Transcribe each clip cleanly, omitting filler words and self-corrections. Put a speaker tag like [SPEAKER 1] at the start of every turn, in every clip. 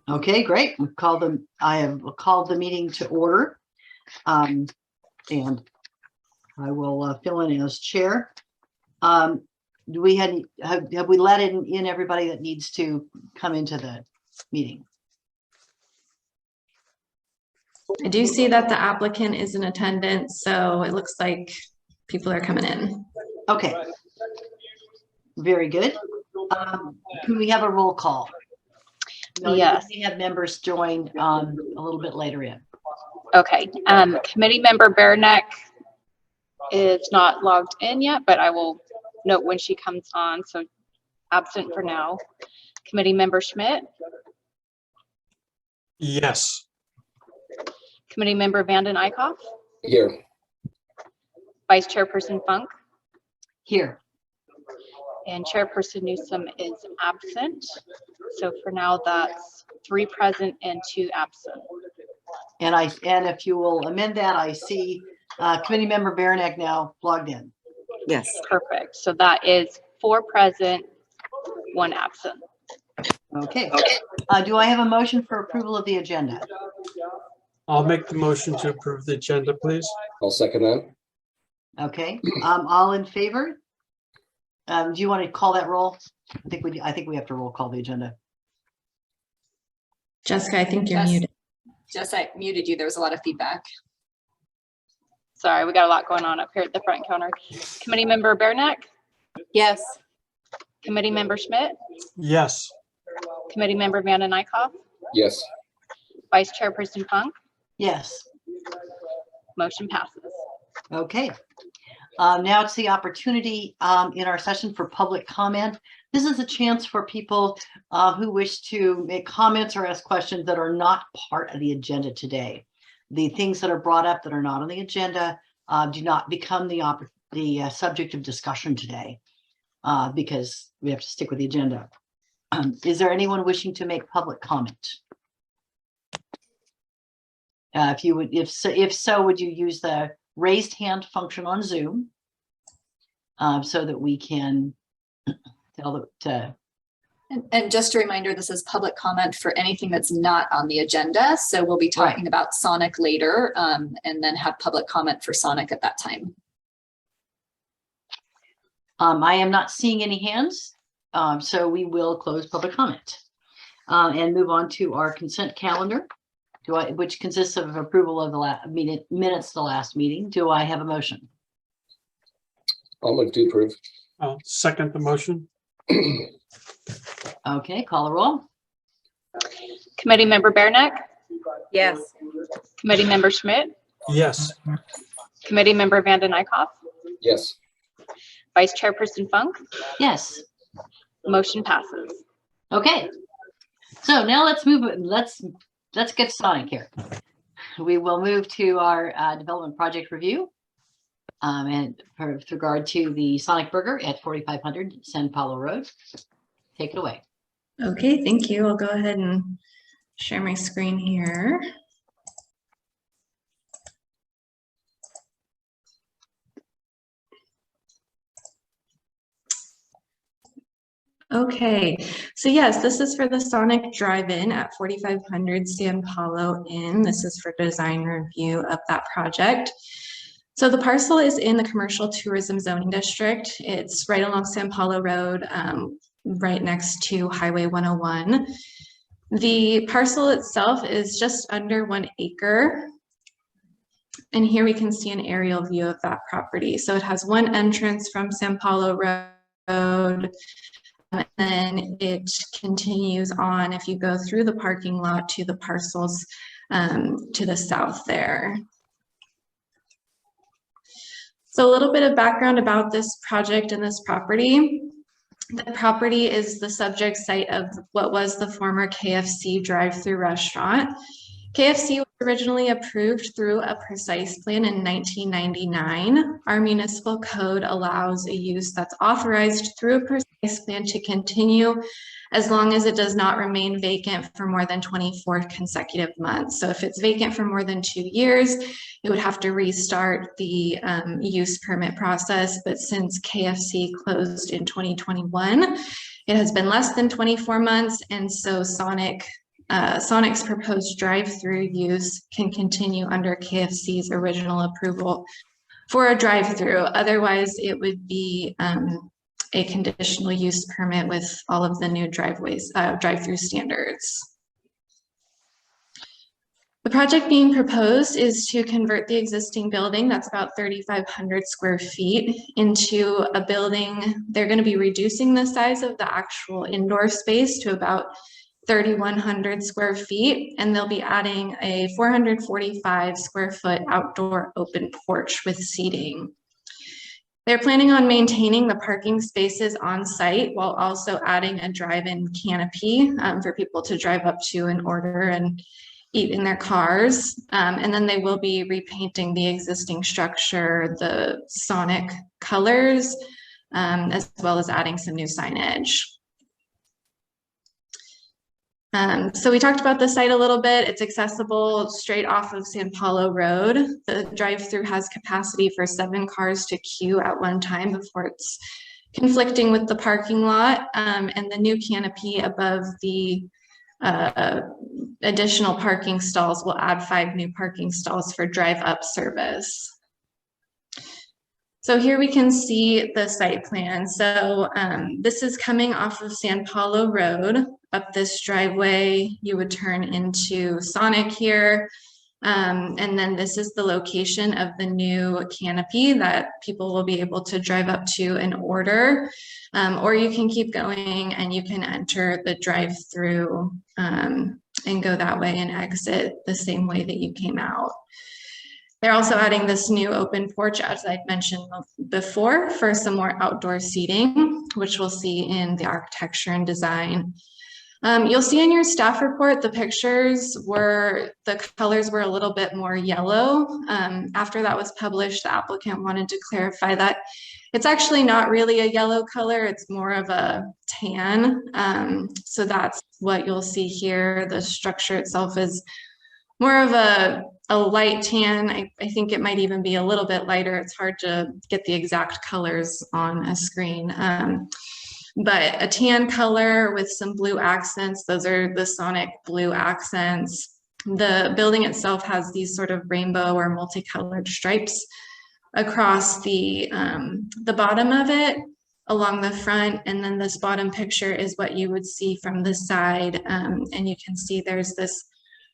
[SPEAKER 1] Okay, great. I have called the meeting to order. And I will fill in as chair. Have we let in everybody that needs to come into the meeting?
[SPEAKER 2] I do see that the applicant is in attendance, so it looks like people are coming in.
[SPEAKER 1] Okay. Very good. Can we have a roll call? No,
[SPEAKER 3] yes.
[SPEAKER 1] We have members join a little bit later in.
[SPEAKER 3] Okay. Committee member Bareneck is not logged in yet, but I will note when she comes on. So absent for now. Committee member Schmidt.
[SPEAKER 4] Yes.
[SPEAKER 3] Committee member Vanden Eyck.
[SPEAKER 5] Here.
[SPEAKER 3] Vice Chairperson Funk.
[SPEAKER 1] Here.
[SPEAKER 3] And Chairperson Newsom is absent. So for now, that's 3 present and 2 absent.
[SPEAKER 1] And if you will amend that, I see committee member Bareneck now logged in.
[SPEAKER 6] Yes.
[SPEAKER 3] Perfect. So that is 4 present, 1 absent.
[SPEAKER 1] Okay. Do I have a motion for approval of the agenda?
[SPEAKER 4] I'll make the motion to approve the agenda, please.
[SPEAKER 5] I'll second that.
[SPEAKER 1] Okay. All in favor? Do you want to call that roll? I think we have to roll call the agenda.
[SPEAKER 2] Jessica, I think you're
[SPEAKER 7] Yes.
[SPEAKER 2] muted.
[SPEAKER 7] Jess, I muted you. There was a lot of feedback.
[SPEAKER 3] Sorry, we got a lot going on up here at the front counter. Committee member Bareneck.
[SPEAKER 6] Yes.
[SPEAKER 3] Committee member Schmidt.
[SPEAKER 4] Yes.
[SPEAKER 3] Committee member Vanden Eyck.
[SPEAKER 5] Yes.
[SPEAKER 3] Vice Chairperson Funk.
[SPEAKER 1] Yes.
[SPEAKER 3] Motion passes.
[SPEAKER 1] Okay. Now it's the opportunity in our session for public comment. This is a chance for people who wish to make comments or ask questions that are not part of the agenda today. The things that are brought up that are not on the agenda do not become the subject of discussion today because we have to stick with the agenda. Is there anyone wishing to make public comment? If so, would you use the raised hand function on Zoom so that we can tell the
[SPEAKER 7] And just a reminder, this is public comment for anything that's not on the agenda. So we'll be talking about Sonic later and then have public comment for Sonic at that time.
[SPEAKER 1] I am not seeing any hands, so we will close public comment and move on to our consent calendar, which consists of approval of the minutes of the last meeting. Do I have a motion?
[SPEAKER 5] I'll move to approve.
[SPEAKER 4] I'll second the motion.
[SPEAKER 1] Okay, call the roll.
[SPEAKER 3] Committee member Bareneck.
[SPEAKER 6] Yes.
[SPEAKER 3] Committee member Schmidt.
[SPEAKER 4] Yes.
[SPEAKER 3] Committee member Vanden Eyck.
[SPEAKER 5] Yes.
[SPEAKER 3] Vice Chairperson Funk.
[SPEAKER 1] Yes.
[SPEAKER 3] Motion passes.
[SPEAKER 1] Okay. So now let's move. Let's get Sonic here. We will move to our development project review. And with regard to the Sonic Burger at 4500 San Paulo Road. Take it away.
[SPEAKER 2] Okay, thank you. I'll go ahead and share my screen here. Okay, so yes, this is for the Sonic Drive-In at 4500 San Paulo Inn. This is for design review of that project. So the parcel is in the commercial tourism zoning district. It's right along San Paulo Road, right next to Highway 101. The parcel itself is just under 1 acre. And here we can see an aerial view of that property. So it has one entrance from San Paulo Road, and then it continues on if you go through the parking lot to the parcels to the south there. So a little bit of background about this project and this property. The property is the subject site of what was the former KFC drive-through restaurant. KFC was originally approved through a precise plan in 1999. Our municipal code allows a use that's authorized through a precise plan to continue as long as it does not remain vacant for more than 24 consecutive months. So if it's vacant for more than 2 years, it would have to restart the use permit process. But since KFC closed in 2021, it has been less than 24 months. And so Sonic Sonic's proposed drive-through use can continue under KFC's original approval for a drive-through. Otherwise, it would be a conditional use permit with all of the new drive-through standards. The project being proposed is to convert the existing building, that's about 3,500 square feet, into a building. They're going to be reducing the size of the actual indoor space to about 3,100 square feet, and they'll be adding a 445 square foot outdoor open porch with seating. They're planning on maintaining the parking spaces on site while also adding a drive-in canopy for people to drive up to and order and eat in their cars. And then they will be repainting the existing structure, the Sonic colors, as well as adding some new signage. So we talked about the site a little bit. It's accessible straight off of San Paulo Road. The drive-through has capacity for 7 cars to queue at one time before it's conflicting with the parking lot. And the new canopy above the additional parking stalls will add 5 new parking stalls for drive-up service. So here we can see the site plan. So this is coming off of San Paulo Road. Up this driveway, you would turn into Sonic here. And then this is the location of the new canopy that people will be able to drive up to and order. Or you can keep going and you can enter the drive-through and go that way and exit the same way that you came out. They're also adding this new open porch, as I mentioned before, for some more outdoor seating, which we'll see in the architecture and design. You'll see in your staff report, the pictures were, the colors were a little bit more yellow. After that was published, the applicant wanted to clarify that it's actually not really a yellow color, it's more of a tan. So that's what you'll see here. The structure itself is more of a light tan. I think it might even be a little bit lighter. It's hard to get the exact colors on a screen. But a tan color with some blue accents. Those are the Sonic blue accents. The building itself has these sort of rainbow or multicolored stripes across the bottom of it along the front. And then this bottom picture is what you would see from the side. And you can see there's this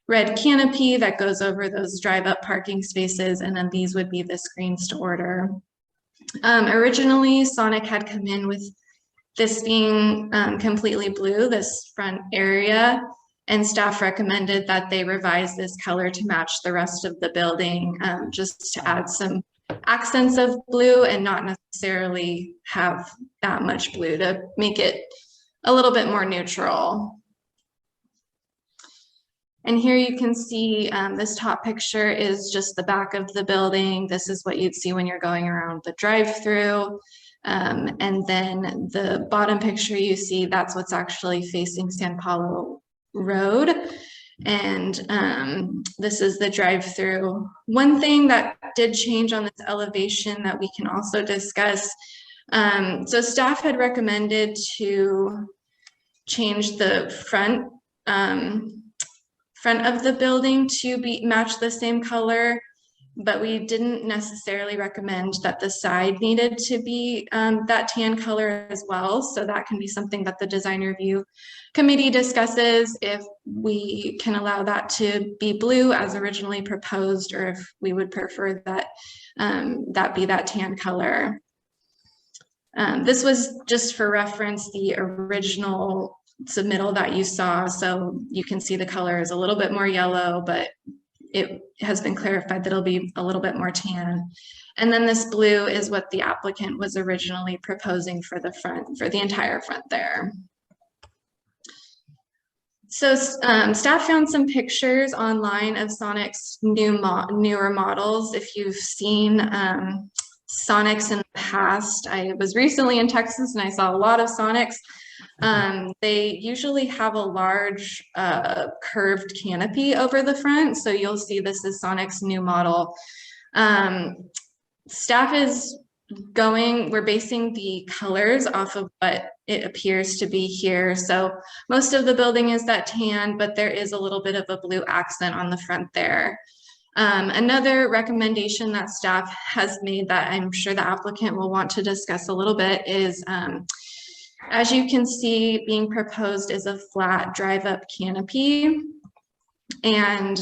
[SPEAKER 2] red canopy that goes over those drive-up parking spaces. And then these would be the screens to order. Originally, Sonic had come in with this being completely blue, this front area, and staff recommended that they revise this color to match the rest of the building, just to add some accents of blue and not necessarily have that much blue, to make it a little bit more neutral. And here you can see this top picture is just the back of the building. This is what you'd see when you're going around the drive-through. And then the bottom picture you see, that's what's actually facing San Paulo Road. And this is the drive-through. One thing that did change on this elevation that we can also discuss. So staff had recommended to change the front of the building to match the same color, but we didn't necessarily recommend that the side needed to be that tan color as well. So that can be something that the design review committee discusses, if we can allow that to be blue as originally proposed, or if we would prefer that that be that tan color. This was just for reference, the original submittal that you saw. So you can see the color is a little bit more yellow, but it has been clarified that it'll be a little bit more tan. And then this blue is what the applicant was originally proposing for the front, for the entire front there. So staff found some pictures online of Sonic's newer models. If you've seen Sonics in the past, I was recently in Texas and I saw a lot of Sonics. They usually have a large curved canopy over the front. So you'll see this is Sonic's new model. Staff is we're basing the colors off of what it appears to be here. So most of the building is that tan, but there is a little bit of a blue accent on the front there. Another recommendation that staff has made that I'm sure the applicant will want to discuss a little bit is, as you can see, being proposed is a flat drive-up canopy. And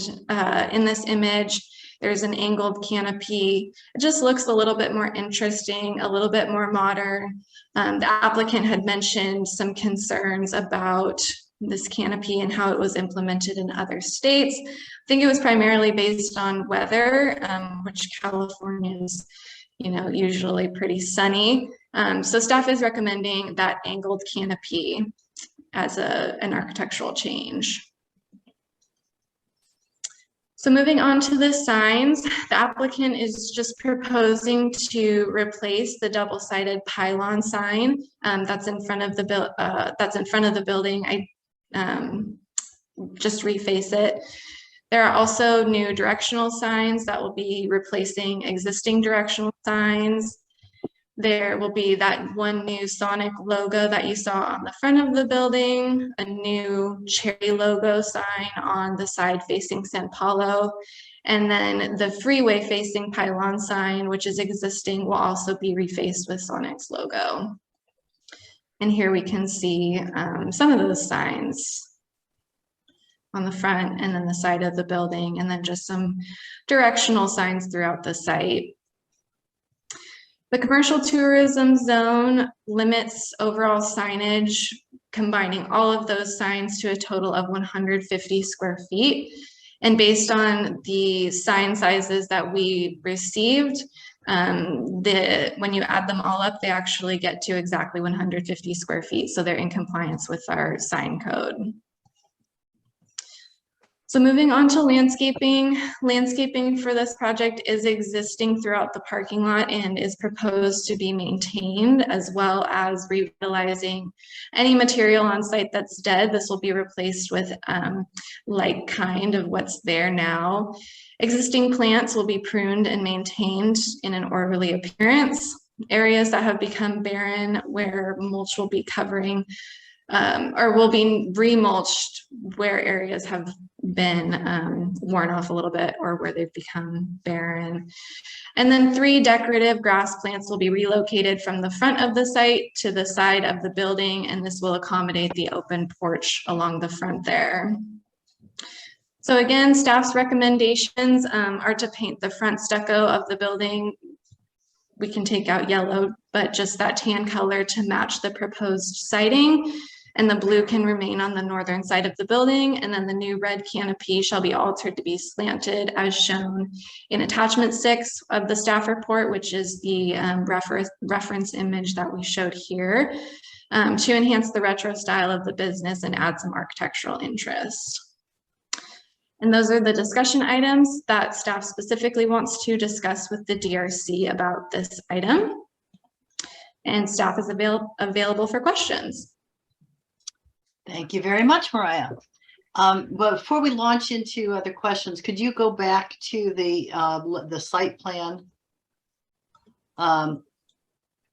[SPEAKER 2] in this image, there's an angled canopy. It just looks a little bit more interesting, a little bit more modern. The applicant had mentioned some concerns about this canopy and how it was implemented in other states. I think it was primarily based on weather, which California is, usually pretty sunny. So staff is recommending that angled canopy as an architectural change. So moving on to the signs, the applicant is just proposing to replace the double-sided pylon sign that's in front of the building. I just reface it. There are also new directional signs that will be replacing existing directional signs. There will be that one new Sonic logo that you saw on the front of the building, a new cherry logo sign on the side facing San Paulo, and then the freeway facing pylon sign, which is existing, will also be refaced with Sonic's logo. And here we can see some of those signs on the front and then the side of the building, and then just some directional signs throughout the site. The commercial tourism zone limits overall signage, combining all of those signs to a total of 150 square feet. And based on the sign sizes that we received, when you add them all up, they actually get to exactly 150 square feet. So they're in compliance with our sign code. So moving on to landscaping. Landscaping for this project is existing throughout the parking lot and is proposed to be maintained, as well as revitalizing any material on site that's dead. This will be replaced with like kind of what's there now. Existing plants will be pruned and maintained in an orderly appearance. Areas that have become barren, where mulch will be covering or will be remulched where areas have been worn off a little bit or where they've become barren. And then 3 decorative grass plants will be relocated from the front of the site to the side of the building, and this will accommodate the open porch along the front there. So again, staff's recommendations are to paint the front stucco of the building. We can take out yellow, but just that tan color to match the proposed siding. And the blue can remain on the northern side of the building. And then the new red canopy shall be altered to be slanted as shown in attachment 6 of the staff report, which is the reference image that we showed here, to enhance the retro style of the business and add some architectural interest. And those are the discussion items that staff specifically wants to discuss with the DRC about this item. And staff is available for questions.
[SPEAKER 1] Thank you very much, Mariah. But before we launch into other questions, could you go back to the site plan?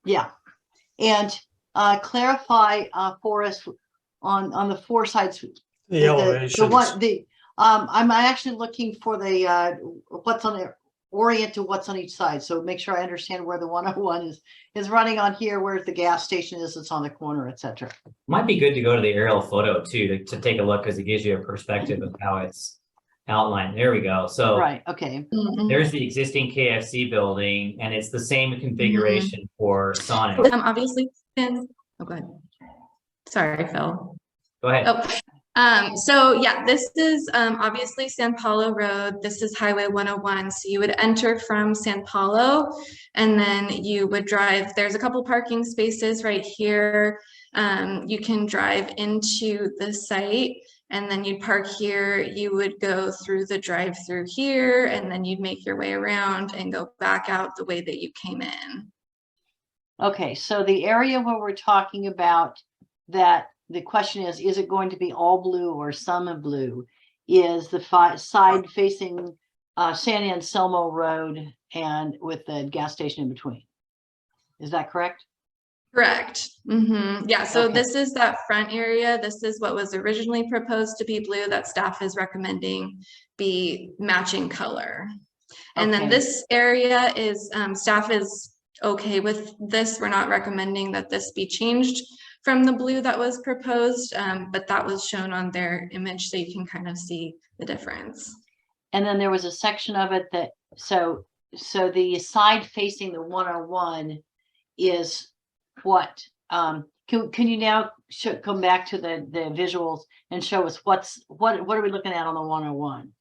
[SPEAKER 1] Yeah, and clarify for us on the 4 sides.
[SPEAKER 4] The elevations.
[SPEAKER 1] I'm actually looking for the what's on there, orient to what's on each side. So make sure I understand where the 101 is running on here, where's the gas station is, it's on the corner, etc.
[SPEAKER 8] Might be good to go to the aerial photo too to take a look, because it gives you a perspective of how it's outlined. There we go. So
[SPEAKER 1] right, okay.
[SPEAKER 8] There's the existing KFC building, and it's the same configuration for Sonic.
[SPEAKER 2] Obviously, oh, go ahead. Sorry, Phil.
[SPEAKER 8] Go ahead.
[SPEAKER 2] So yeah, this is obviously San Paulo Road. This is Highway 101. So you would enter from San Paulo, and then you would drive. There's a couple parking spaces right here. You can drive into the site, and then you'd park here. You would go through the drive-through here, and then you'd make your way around and go back out the way that you came in.
[SPEAKER 1] Okay, so the area where we're talking about that, the question is it going to be all blue or some blue, is the side facing San Anselmo Road and with the gas station in between. Is that correct?
[SPEAKER 2] Correct. Yeah, so
[SPEAKER 1] Okay.
[SPEAKER 2] this is that front area. This is what was originally proposed to be blue that staff is recommending be matching color. And then
[SPEAKER 1] Okay.
[SPEAKER 2] this area is, staff is okay with this. We're not recommending that this be changed from the blue that was proposed, but that was shown on their image so you can kind of see the difference.
[SPEAKER 1] And then there was a section of it that, so the side facing the 101 is what? Can you now come back to the visuals and show us what are we looking at on the 101?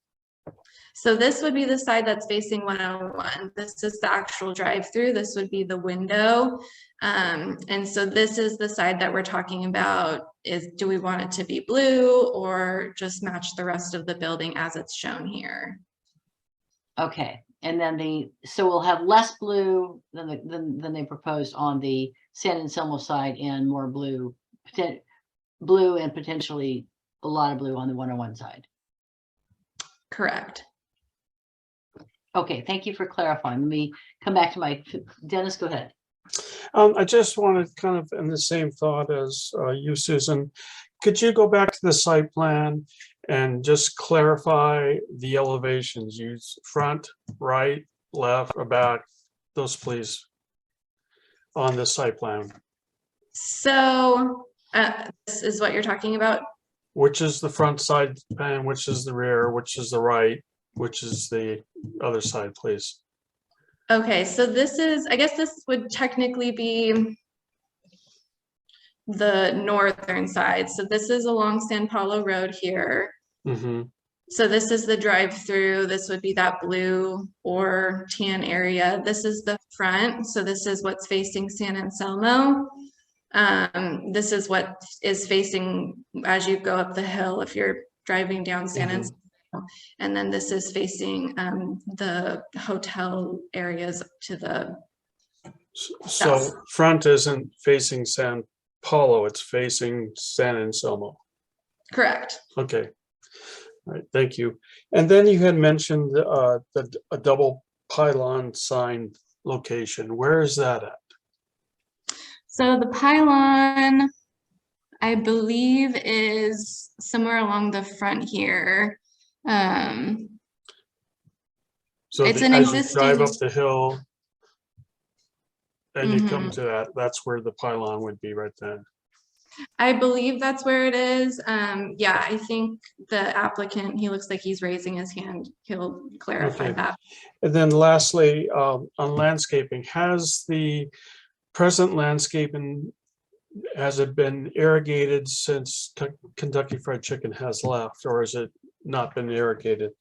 [SPEAKER 2] So this would be the side that's facing 101. This is the actual drive-through. This would be the window. And so this is the side that we're talking about is, do we want it to be blue or just match the rest of the building as it's shown here?
[SPEAKER 1] Okay, and then so we'll have less blue than they proposed on the San Anselmo side and more blue and potentially a lot of blue on the 101 side.
[SPEAKER 2] Correct.
[SPEAKER 1] Okay, thank you for clarifying. Let me come back to Dennis, go ahead.
[SPEAKER 4] I just wanted kind of in the same thought as you, Susan. Could you go back to the site plan and just clarify the elevations? Use front, right, left, or back, those please, on the site plan.
[SPEAKER 2] So this is what you're talking about?
[SPEAKER 4] Which is the front side plan, which is the rear, which is the right, which is the other side, please?
[SPEAKER 2] Okay, so this is, I guess this would technically be the northern side. So this is along San Paulo Road here.
[SPEAKER 4] Mm-hmm.
[SPEAKER 2] So this is the drive-through. This would be that blue or tan area. This is the front. So this is what's facing San Anselmo. This is what is facing as you go up the hill if you're driving down San Anselmo. And then this is facing the hotel areas to the
[SPEAKER 4] So
[SPEAKER 2] south.
[SPEAKER 4] front isn't facing San Paulo, it's facing San Anselmo.
[SPEAKER 2] Correct.
[SPEAKER 4] Okay. All right, thank you. And then you had mentioned a double pylon sign location. Where is that at?
[SPEAKER 2] So the pylon, I believe, is somewhere along the front here.
[SPEAKER 4] So
[SPEAKER 2] It's
[SPEAKER 4] as
[SPEAKER 2] an
[SPEAKER 4] you
[SPEAKER 2] existing.
[SPEAKER 4] drive up the hill and you come
[SPEAKER 2] Mhm.
[SPEAKER 4] to that's where the pylon would be right then.
[SPEAKER 2] I believe that's where it is. Yeah, I think the applicant, he looks like he's raising his hand. He'll clarify
[SPEAKER 4] Okay.
[SPEAKER 2] that.
[SPEAKER 4] And then lastly, on landscaping, has the present landscaping, has it been irrigated since Kentucky Fried Chicken has left, or has it not been irrigated?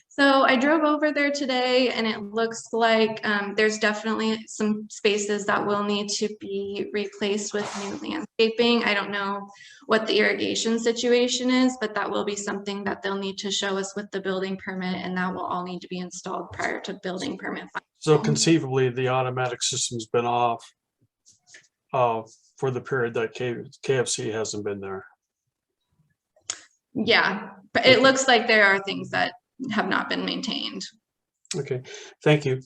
[SPEAKER 2] So I drove over there today and it looks like there's definitely some spaces that will need to be replaced with new landscaping. I don't know what the irrigation situation is, but that will be something that they'll need to show us with the building permit, and that will all need to be installed prior to building permit.
[SPEAKER 4] So conceivably, the automatic system's been off for the period that KFC hasn't been there.
[SPEAKER 2] Yeah, but it looks like there are things that have not been maintained.
[SPEAKER 4] Okay, thank you.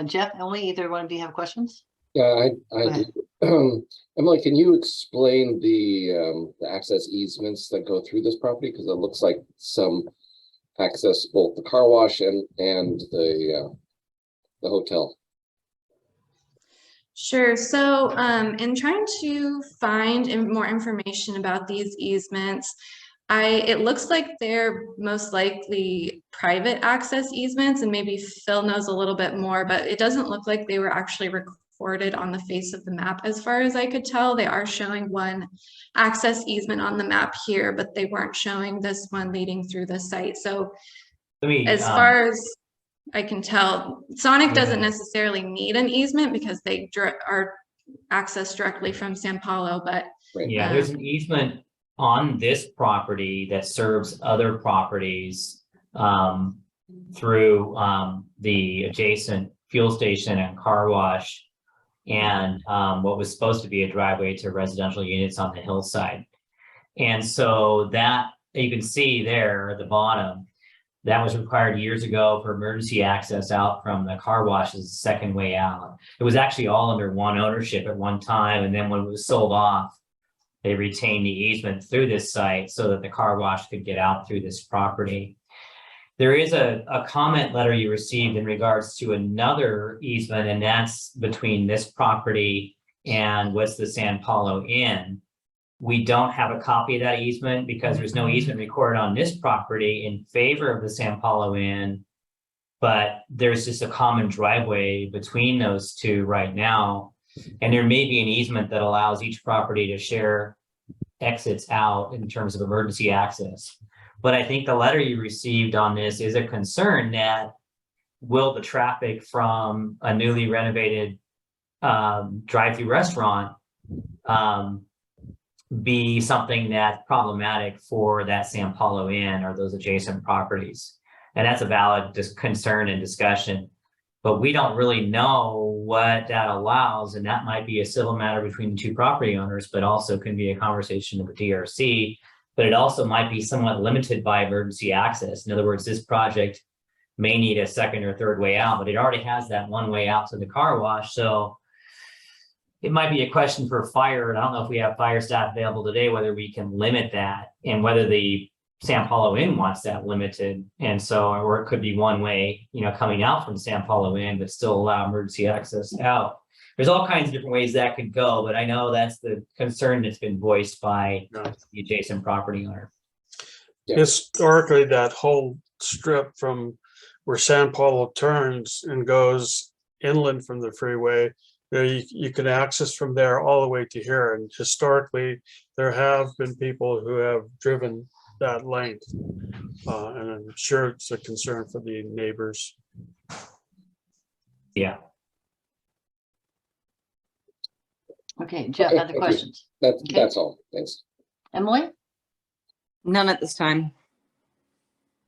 [SPEAKER 1] Jeff, Emily, either one of you have questions?
[SPEAKER 5] Yeah,
[SPEAKER 1] Go
[SPEAKER 5] I
[SPEAKER 1] ahead.
[SPEAKER 5] do. Emily, can you explain the access easements that go through this property? Because it looks like some access, both the car wash and the hotel.
[SPEAKER 2] Sure. So in trying to find more information about these easements, it looks like they're most likely private access easements, and maybe Phil knows a little bit more, but it doesn't look like they were actually recorded on the face of the map as far as I could tell. They are showing one access easement on the map here, but they weren't showing this one leading through the site. So as far as I can tell, Sonic doesn't necessarily need an easement because they are accessed directly from San Paulo, but
[SPEAKER 8] Yeah, there's an easement on this property that serves other properties through the adjacent fuel station and car wash, and what was supposed to be a driveway to residential units on the hillside. And so that you can see there at the bottom, That was required years ago for emergency access out from the car wash as a second way out. It was actually all under one ownership at one time, and then when it was sold off, they retained the easement through this site so that the car wash could get out through this property. There is a comment letter you received in regards to another easement, and that's between this property and what's the San Paulo Inn. We don't have a copy of that easement because there's no easement recorded on this property in favor of the San Paulo Inn, but there's just a common driveway between those two right now. And there may be an easement that allows each property to share exits out in terms of emergency access. But I think the letter you received on this is a concern that will the traffic from a newly renovated drive-through restaurant be something that's problematic for that San Paulo Inn or those adjacent properties. And that's a valid concern and discussion. But we don't really know what that allows, and that might be a civil matter between the two property owners, but also can be a conversation with the DRC. But it also might be somewhat limited by emergency access. In other words, this project may need a second or third way out, but it already has that one way out to the car wash. So it might be a question for fire, and I don't know if we have fire staff available today, whether we can limit that and whether the San Paulo Inn wants that limited. And so, or it could be one way, coming out from San Paulo Inn, but still allow emergency access out. There's all kinds of different ways that could go, but I know that's the concern that's been voiced by the adjacent property owner.
[SPEAKER 4] Historically, that whole strip from where San Paulo turns and goes inland from the freeway, you can access from there all the way to here. And historically, there have been people who have driven that length. And I'm sure it's a concern for the neighbors.
[SPEAKER 8] Yeah.
[SPEAKER 1] Okay, Jeff,
[SPEAKER 5] Okay,
[SPEAKER 1] other
[SPEAKER 5] thank you.
[SPEAKER 1] questions?
[SPEAKER 5] That's all. Thanks.
[SPEAKER 1] Emily?
[SPEAKER 6] None at this time.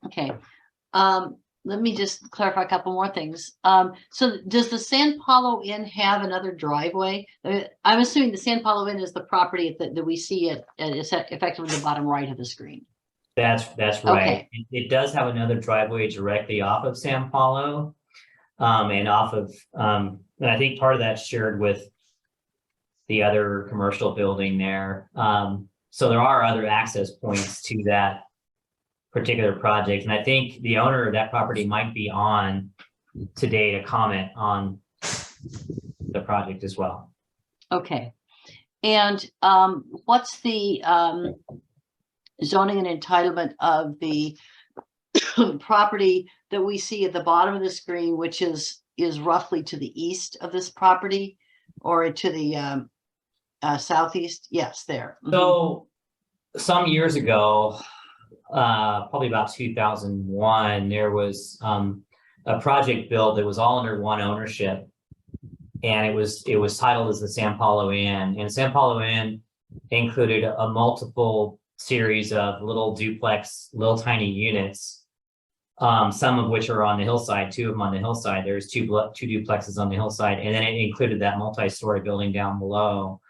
[SPEAKER 1] Okay. Let me just clarify a couple more things. So does the San Paulo Inn have another driveway? I'm assuming the San Paulo Inn is the property that we see at effectively the bottom right of the screen.
[SPEAKER 8] That's right.
[SPEAKER 1] Okay.
[SPEAKER 8] It does have another driveway directly off of San Paulo, and off of, and I think part of that's shared with the other commercial building there. So there are other access points to that particular project. And I think the owner of that property might be on today to comment on the project as well.
[SPEAKER 1] Okay. And what's the zoning and entitlement of the property that we see at the bottom of the screen, which is roughly to the east of this property, or to the southeast? Yes, there.
[SPEAKER 8] So some years ago, probably about 2001, there was a project built that was all under one ownership, and it was titled as the San Paulo Inn. And San Paulo Inn included a multiple series of little tiny units, some of which are on the hillside, two of them on the hillside. There's two duplexes on the hillside, and then it included that multi-story building down below.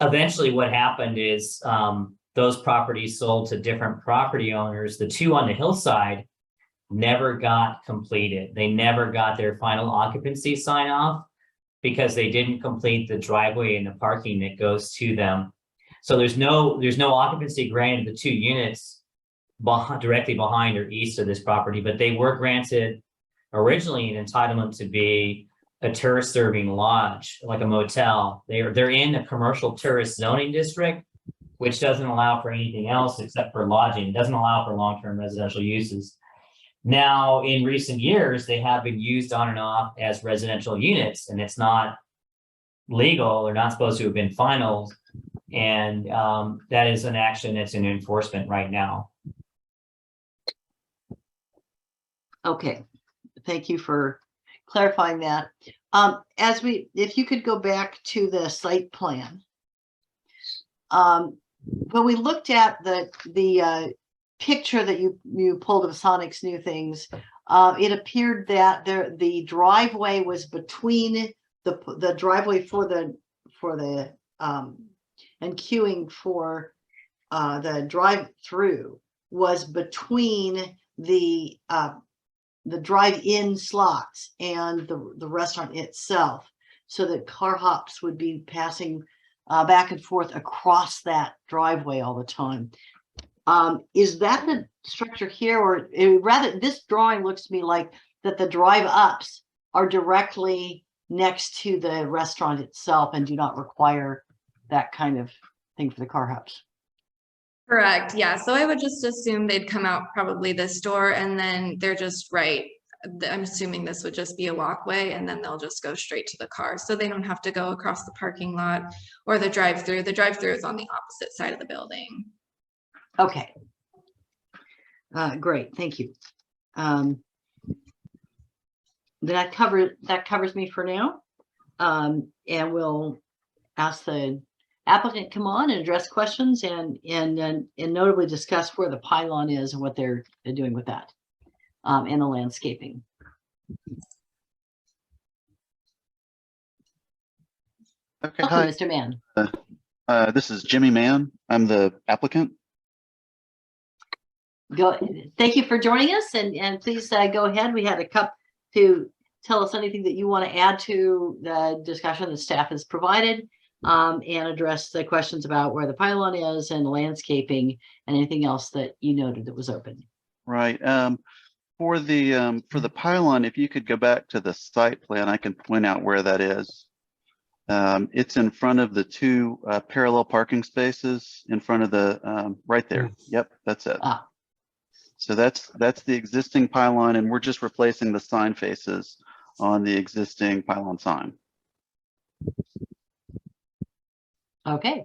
[SPEAKER 8] Eventually what happened is those properties sold to different property owners. The two on the hillside never got completed. They never got their final occupancy sign off because they didn't complete the driveway and the parking that goes to them. So there's no occupancy granted to the two units directly behind or east of this property, but they were granted originally an entitlement to be a tourist serving lodge, like a motel. They're in a commercial tourist zoning district, which doesn't allow for anything else except for lodging. It doesn't allow for long-term residential uses. Now, in recent years, they have been used on and off as residential units, and it's not legal or not supposed to have been finalized. And that is an action that's in enforcement right now.
[SPEAKER 1] Okay, thank you for clarifying that. If you could go back to the site plan. When we looked at the picture that you pulled of Sonic's new things, it appeared that the driveway was between the driveway for the and queuing for the drive-through was between the drive-in slots and the restaurant itself, so that car hops would be passing back and forth across that driveway all the time. Is that the structure here, or rather, this drawing looks to me like that the drive-ups are directly next to the restaurant itself and do not require that kind of thing for the car hops?
[SPEAKER 2] Correct, yeah, so I would just assume they'd come out probably this door and then they're just right. I'm assuming this would just be a walkway and then they'll just go straight to the car. So they don't have to go across the parking lot or the drive-through. The drive-through is on the opposite side of the building.
[SPEAKER 1] Okay. Great, thank you. That covers me for now. And we'll ask the applicant come on and address questions and notably discuss where the pylon is and what they're doing with that, and the landscaping.
[SPEAKER 9] Okay,
[SPEAKER 1] Welcome,
[SPEAKER 9] hi.
[SPEAKER 1] Mr. Mann.
[SPEAKER 9] This is Jimmy Mann. I'm the applicant.
[SPEAKER 1] Thank you for joining us, and please go ahead. We had a cup to tell us anything that you want to add to the discussion the staff has provided, and address the questions about where the pylon is and landscaping and anything else that you noted that was open.
[SPEAKER 9] Right. For the pylon, if you could go back to the site plan, I can point out where that is. It's in front of the two parallel parking spaces in front of the right there. Yep, that's it. So that's the existing pylon, and we're just replacing the sign faces on the existing pylon sign.
[SPEAKER 1] Okay.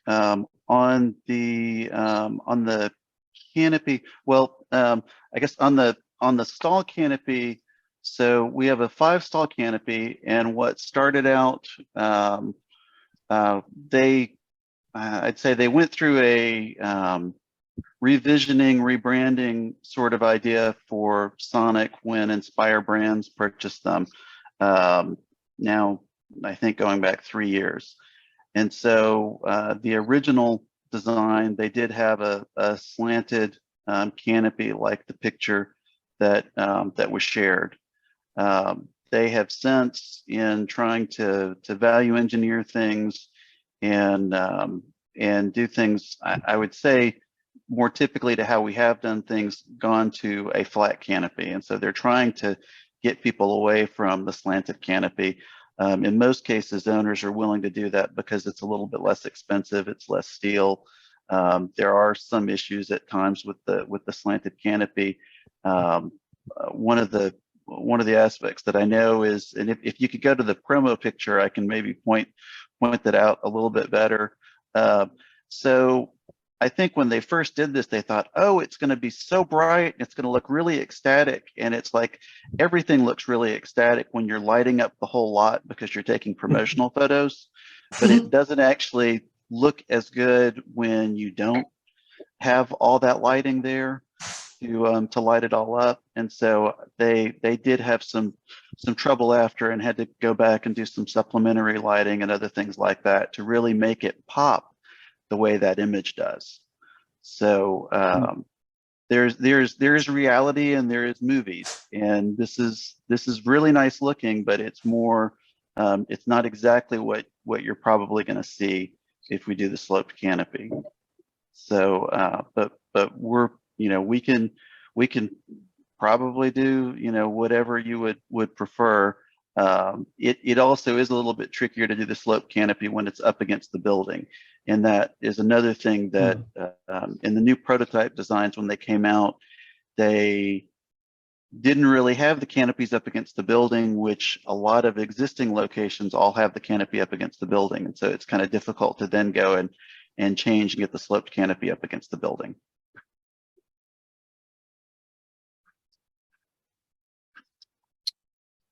[SPEAKER 9] On the canopy, well, I guess on the stall canopy, so we have a 5-stall canopy, and what started out, I'd say they went through a revisioning, rebranding sort of idea for Sonic when Inspire Brands purchased them. Now, I think going back 3 years. And so the original design, they did have a slanted canopy like the picture that was shared. They have since, in trying to value engineer things and do things, I would say, more typically to how we have done things, gone to a flat canopy. And so they're trying to get people away from the slanted canopy. In most cases, owners are willing to do that because it's a little bit less expensive, it's less steel. There are some issues at times with the slanted canopy. One of the aspects that I know is, and if you could go to the promo picture, I can maybe point that out a little bit better. So I think when they first did this, they thought, oh, it's going to be so bright, it's going to look really ecstatic. And it's like everything looks really ecstatic when you're lighting up the whole lot because you're taking promotional photos, but it doesn't actually look as good when you don't have all that lighting there to light it all up. And so they did have some trouble after and had to go back and do some supplementary lighting and other things like that to really make it pop the way that image does. So there's reality and there is movies, and this is really nice looking, but it's more it's not exactly what you're probably going to see if we do the sloped canopy. So but we're, we can probably do whatever you would prefer. It also is a little bit trickier to do the slope canopy when it's up against the building. And that is another thing that in the new prototype designs, when they came out, they didn't really have the canopies up against the building, which a lot of existing locations all have the canopy up against the building. And so it's kind of difficult to then go and change and get the sloped canopy up against the building.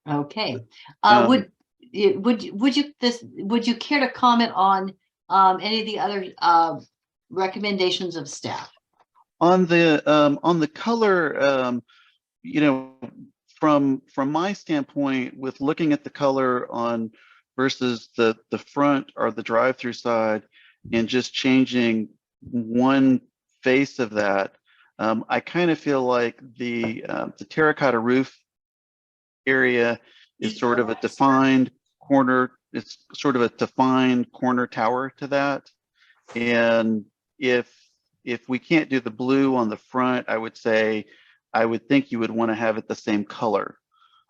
[SPEAKER 1] Okay. Would you care to comment on any of the other recommendations of staff?
[SPEAKER 9] On the color, from my standpoint, with looking at the color on versus the front or the drive-through side, and just changing one face of that, I kind of feel like the terracotta roof area is sort of a defined corner. It's sort of a defined corner tower to that. And if we can't do the blue on the front, I would say, I would think you would want to have it the same color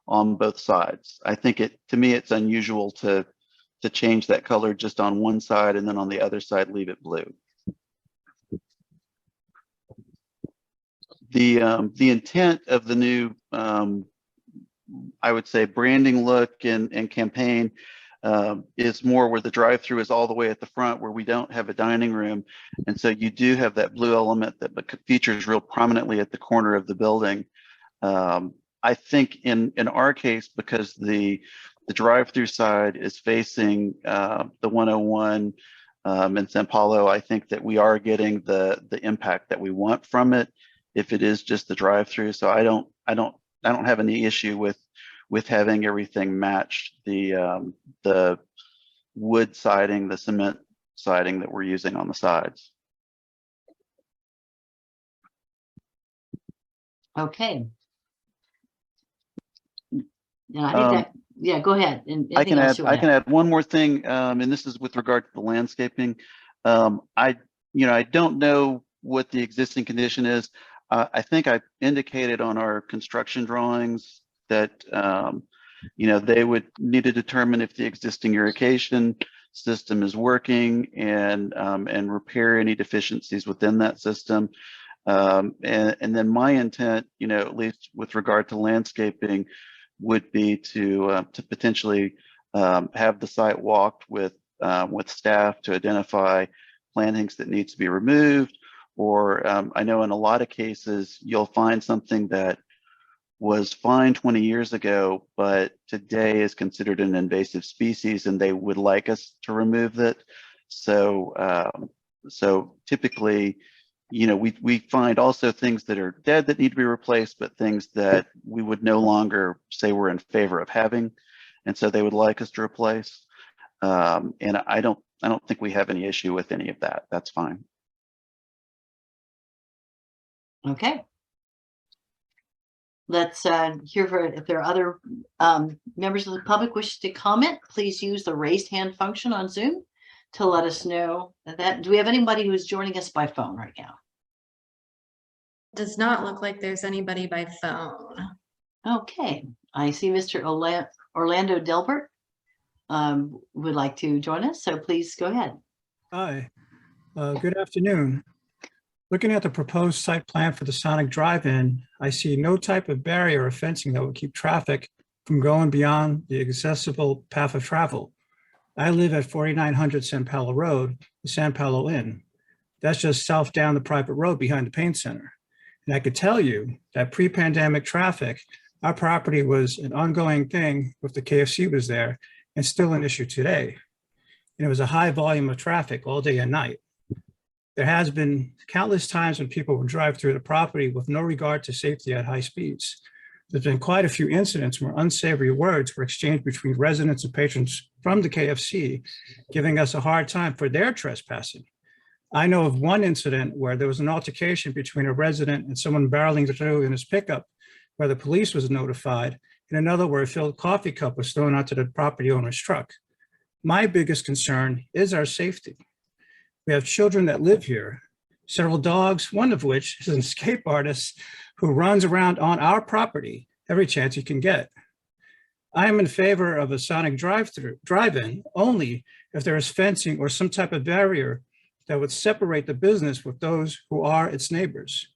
[SPEAKER 9] on both sides. I think to me, it's unusual to change that color just on one side and then on the other side, leave it blue. The intent of the new, I would say, branding look and campaign is more where the drive-through is all the way at the front where we don't have a dining room. And so you do have that blue element that features real prominently at the corner of the building. I think in our case, because the drive-through side is facing the 101 in San Paulo, I think that we are getting the impact that we want from it if it is just the drive-through. So I don't have any issue with having everything match the wood siding, the cement siding that we're using on the sides.
[SPEAKER 1] Okay. Yeah, I think that, yeah, go ahead. And
[SPEAKER 9] I can
[SPEAKER 1] anything else
[SPEAKER 9] add
[SPEAKER 1] you wanna
[SPEAKER 9] add one more thing, and this is with regard to the landscaping. I don't know what the existing condition is. I think I indicated on our construction drawings that they would need to determine if the existing irrigation system is working and repair any deficiencies within that system. And then my intent, at least with regard to landscaping, would be to potentially have the site walked with staff to identify plantings that needs to be removed. Or I know in a lot of cases, you'll find something that was fine 20 years ago, but today is considered an invasive species and they would like us to remove it. So, so typically, we find also things that are dead that need to be replaced, but things that we would no longer say we're in favor of having. And so they would like us to replace. And I don't think we have any issue with any of that. That's fine.
[SPEAKER 1] Okay. Let's hear for if there are other members of the public wish to comment, please use the raised hand function on Zoom to let us know that. Do we have anybody who is joining us by phone right now?
[SPEAKER 2] Does not look like there's anybody by phone.
[SPEAKER 1] Okay, I see Mr. Orlando Delbert would like to join us, so please go ahead.
[SPEAKER 10] Hi, good afternoon. Looking at the proposed site plan for the Sonic Drive-In, I see no type of barrier or fencing that would keep traffic from going beyond the accessible path of travel. I live at 4900 San Paulo Road, the San Paulo Inn. That's just south down the private road behind the paint center. And I could tell you that pre-pandemic traffic, our property was an ongoing thing if the KFC was there and still an issue today. And it was a high volume of traffic all day and night. There has been countless times when people would drive through the property with no regard to safety at high speeds. There's been quite a few incidents where unsavory words were exchanged between residents and patrons from the KFC, giving us a hard time for their trespassing. I know of one incident where there was an altercation between a resident and someone barreling through in his pickup where the police was notified, and another where a filled coffee cup was thrown onto the property owner's truck. My biggest concern is our safety. We have children that live here, several dogs, one of which is an escape artist who runs around on our property every chance he can get. I am in favor of a Sonic drive-in only if there is fencing or some type of barrier that would separate the business with those who are its neighbors.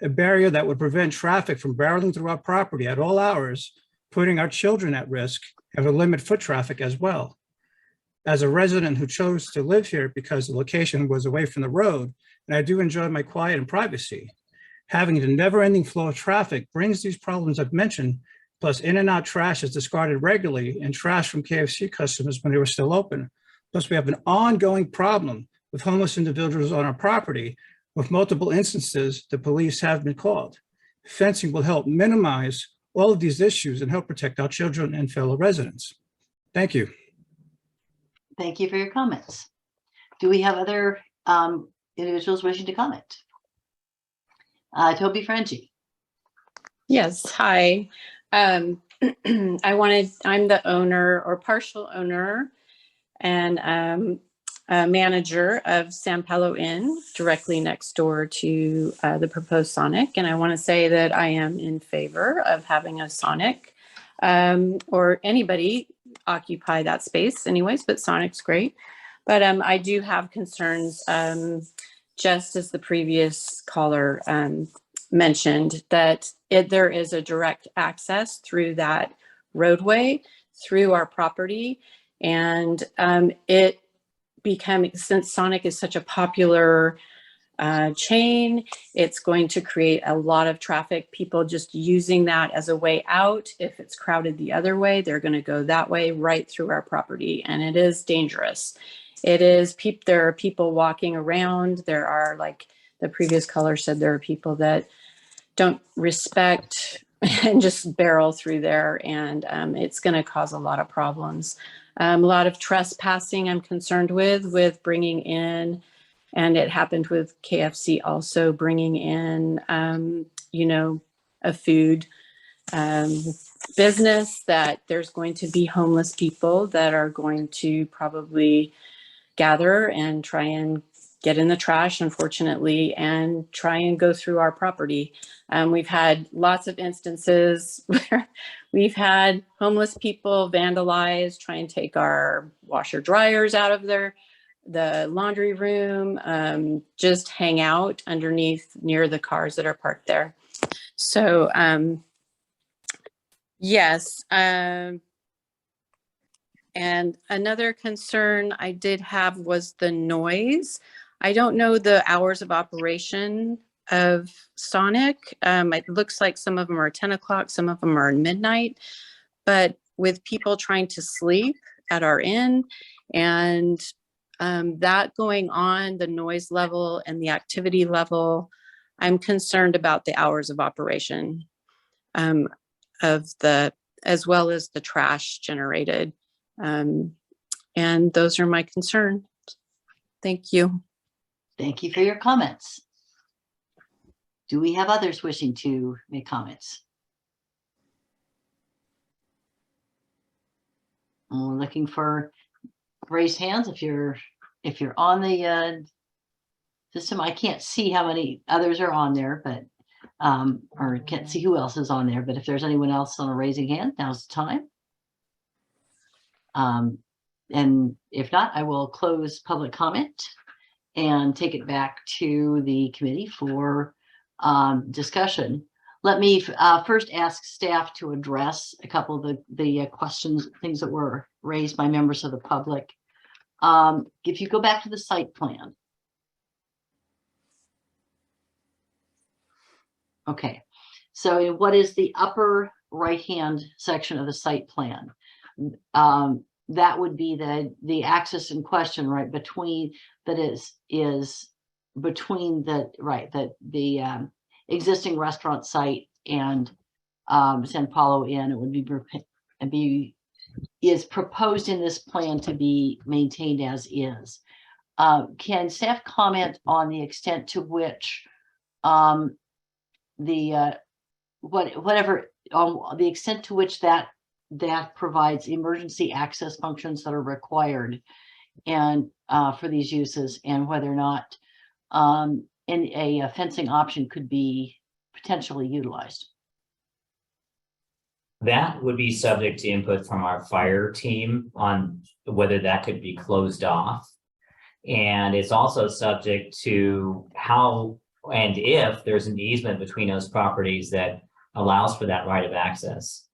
[SPEAKER 10] A barrier that would prevent traffic from barreling through our property at all hours, putting our children at risk, and would limit foot traffic as well. As a resident who chose to live here because the location was away from the road, and I do enjoy my quiet and privacy, having the never-ending flow of traffic brings these problems I've mentioned, plus in and out trash is discarded regularly and trash from KFC customers when they were still open. Plus we have an ongoing problem with homeless individuals on our property. With multiple instances, the police have been called. Fencing will help minimize all of these issues and help protect our children and fellow residents. Thank you.
[SPEAKER 1] Thank you for your comments. Do we have other individuals wishing to comment? Toby Franchi.
[SPEAKER 11] Yes, hi. I'm the owner or partial owner and a manager of San Paulo Inn, directly next door to the proposed Sonic. And I want to say that I am in favor of having a Sonic or anybody occupy that space anyways, but Sonic's great. But I do have concerns, just as the previous caller mentioned, that there is a direct access through that roadway through our property. And it became, since Sonic is such a popular chain, it's going to create a lot of traffic, people just using that as a way out. If it's crowded the other way, they're going to go that way right through our property, and it is dangerous. It is, there are people walking around. There are, like the previous caller said, there are people that don't respect and just barrel through there, and it's going to cause a lot of problems. A lot of trespassing I'm concerned with bringing in, and it happened with KFC also bringing in, a food business, that there's going to be homeless people that are going to probably gather and try and get in the trash, unfortunately, and try and go through our property. We've had lots of instances where we've had homeless people vandalize, try and take our washer dryers out of the laundry room, just hang out underneath near the cars that are parked there. So yes. And another concern I did have was the noise. I don't know the hours of operation of Sonic. It looks like some of them are 10 o'clock, some of them are midnight, but with people trying to sleep at our inn and that going on, the noise level and the activity level, I'm concerned about the hours of operation as well as the trash generated. And those are my concerns. Thank you.
[SPEAKER 1] Thank you for your comments. Do we have others wishing to make comments? I'm looking for raised hands. If you're on the system, I can't see how many others are on there, but or can't see who else is on there. But if there's anyone else on a raising hand, now's the time. And if not, I will close public comment and take it back to the committee for discussion. Let me first ask staff to address a couple of the questions, things that were raised by members of the public. If you go back to the site plan. Okay, so what is the upper right-hand section of the site plan? That would be the access in question, right, between that is between the existing restaurant site and San Paulo Inn. It would is proposed in this plan to be maintained as is. Can staff comment on the extent to which the extent to which that provides emergency access functions that are required and for these uses, and whether or not a fencing option could be potentially utilized?
[SPEAKER 8] That would be subject to input from our fire team on whether that could be closed off. And it's also subject to how and if there's an easement between those properties that allows for that right of access.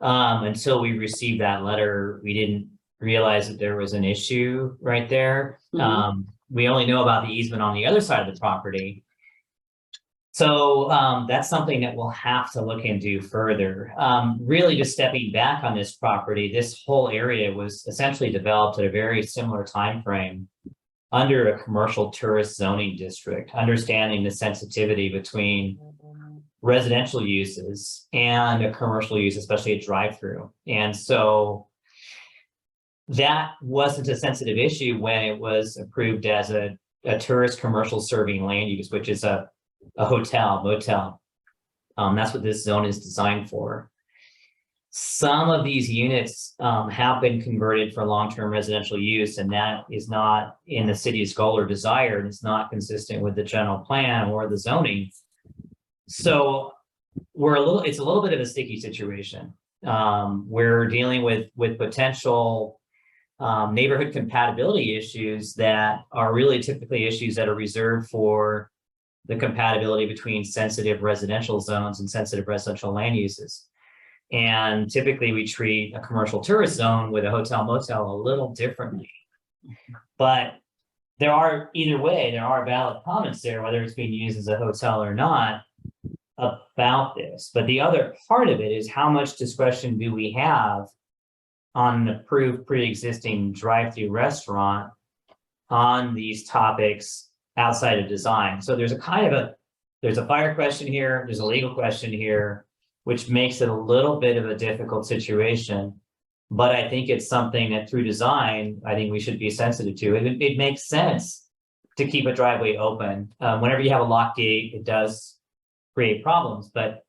[SPEAKER 8] Until we received that letter, we didn't realize that there was an issue right there.
[SPEAKER 1] Mm-hmm.
[SPEAKER 8] We only know about the easement on the other side of the property. So that's something that we'll have to look into further. Really just stepping back on this property, this whole area was essentially developed at a very similar time frame under a commercial tourist zoning district, understanding the sensitivity between residential uses and a commercial use, especially a drive-through. And so that wasn't a sensitive issue when it was approved as a tourist commercial serving land use, which is a a hotel, motel. That's what this zone is designed for. Some of these units have been converted for long-term residential use, and that is not in the city's goal or desire, and it's not consistent with the general plan or the zoning. So it's a little bit of a sticky situation. We're dealing with potential neighborhood compatibility issues that are really typically issues that are reserved for the compatibility between sensitive residential zones and sensitive residential land uses. And typically we treat a commercial tourist zone with a hotel motel a little differently. But either way, there are valid comments there, whether it's being used as a hotel or not, about this. But the other part of it is how much discretion do we have on an approved pre-existing drive-through restaurant on these topics outside of design. So there's a fire question here, there's a legal question here, which makes it a little bit of a difficult situation. But I think it's something that through design, I think we should be sensitive to. It makes sense to keep a driveway open. Whenever you have a lock gate, it does create problems. But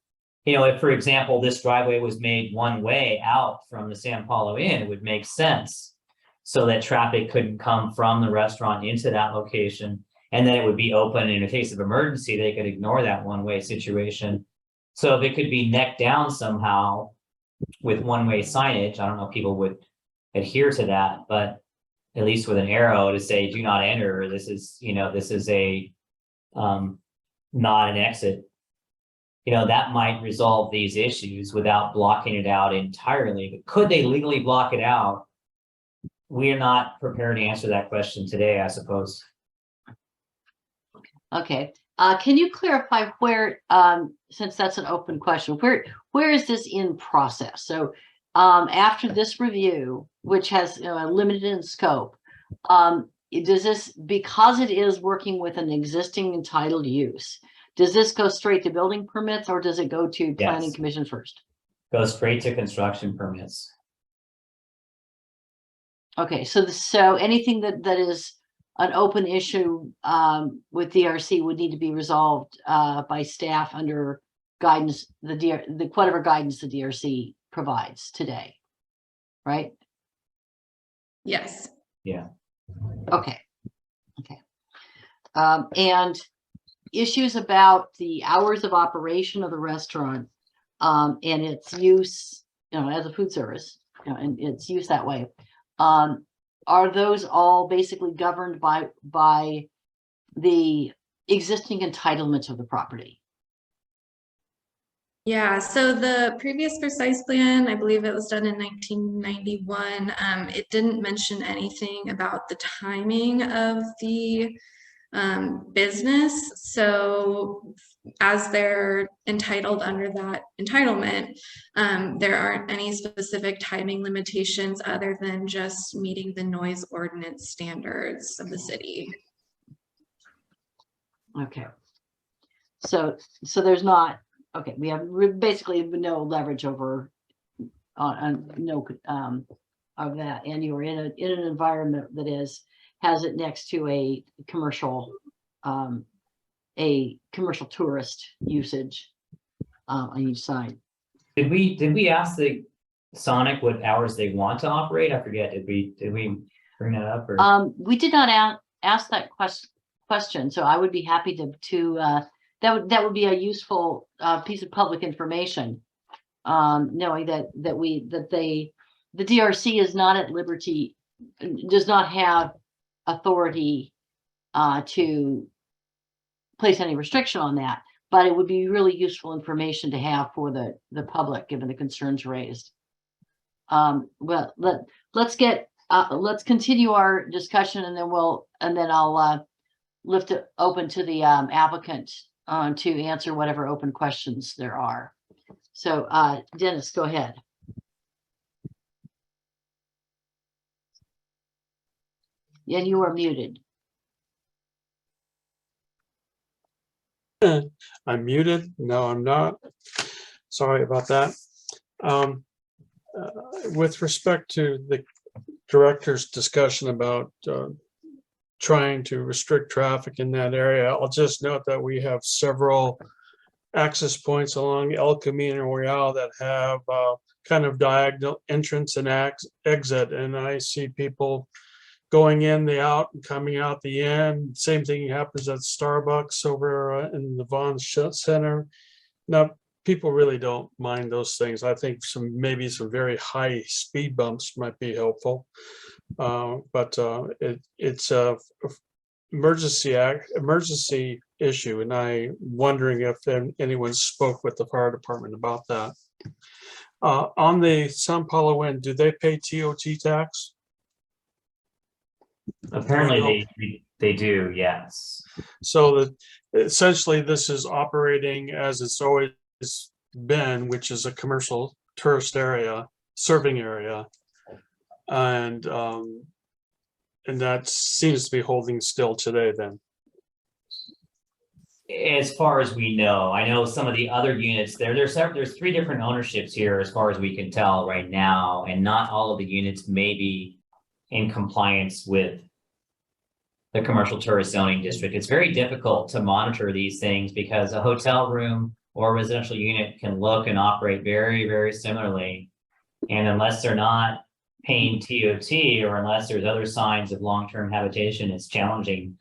[SPEAKER 8] if, for example, this driveway was made one way out from the San Paulo Inn, it would make sense so that traffic couldn't come from the restaurant into that location. And then it would be open in a case of emergency, they could ignore that one-way situation. So if it could be neck down somehow with one-way signage, I don't know if people would adhere to that, but at least with an arrow to say, do not enter, this is a not an exit. That might resolve these issues without blocking it out entirely. But could they legally block it out? We're not prepared to answer that question today, I suppose.
[SPEAKER 1] Okay. Can you clarify where, since that's an open question, where is this in process? So after this review, which has limited in scope, does this, because it is working with an existing entitled use, does this go straight to building permits or does it go to planning commission first?
[SPEAKER 8] Goes straight to construction permits.
[SPEAKER 1] Okay, so anything that is an open issue with DRC would need to be resolved by staff under guidance, whatever guidance the DRC provides today, right?
[SPEAKER 2] Yes.
[SPEAKER 8] Yeah.
[SPEAKER 1] Okay. And issues about the hours of operation of the restaurant and its use, as a food service, and its use that way. Are those all basically governed by the existing entitlements of the property?
[SPEAKER 2] Yeah, so the previous precise plan, I believe it was done in 1991. It didn't mention anything about the timing of the business. So as they're entitled under that entitlement, there aren't any specific timing limitations other than just meeting the noise ordinance standards of the city.
[SPEAKER 1] Okay. So there's not, okay, we have basically no leverage over no of that, and you're in an environment that has it next to a commercial tourist usage on each side.
[SPEAKER 8] Did we ask the Sonic what hours they want to operate? I forget. Did we bring that up? Or?
[SPEAKER 1] We did not ask that question, so I would be happy to that would be a useful piece of public information, knowing that the DRC is not at liberty, does not have authority to place any restriction on that, but it would be really useful information to have for the public, given the concerns raised. Well, let's continue our discussion, and then I'll lift it open to the applicant to answer whatever open questions there are. So Dennis, go ahead. Yeah, you are muted.
[SPEAKER 4] I'm muted. No, I'm not. Sorry about that. With respect to the director's discussion about trying to restrict traffic in that area. I'll just note that we have several access points along El Camino Real that have kind of diagonal entrance and exit, and I see people going in the out and coming out the end. Same thing happens at Starbucks over in the Vaughn Center. Now, people really don't mind those things. I think maybe some very high speed bumps might be helpful, but it's a emergency issue, and I'm wondering if anyone spoke with the fire department about that. On the San Paulo end, do they pay TOT tax?
[SPEAKER 8] Apparently they do, yes.
[SPEAKER 4] So that essentially this is operating as it's always been, which is a commercial tourist area, serving area. And that seems to be holding still today then.
[SPEAKER 8] As far as we know, I know some of the other units there's 3 different ownerships here as far as we can tell right now, and not all of the units may be in compliance with the commercial tourist zoning district. It's very difficult to monitor these things because a hotel room or a residential unit can look and operate very, very similarly. And unless they're not paying TOT, or unless there's other signs of long-term habitation, it's challenging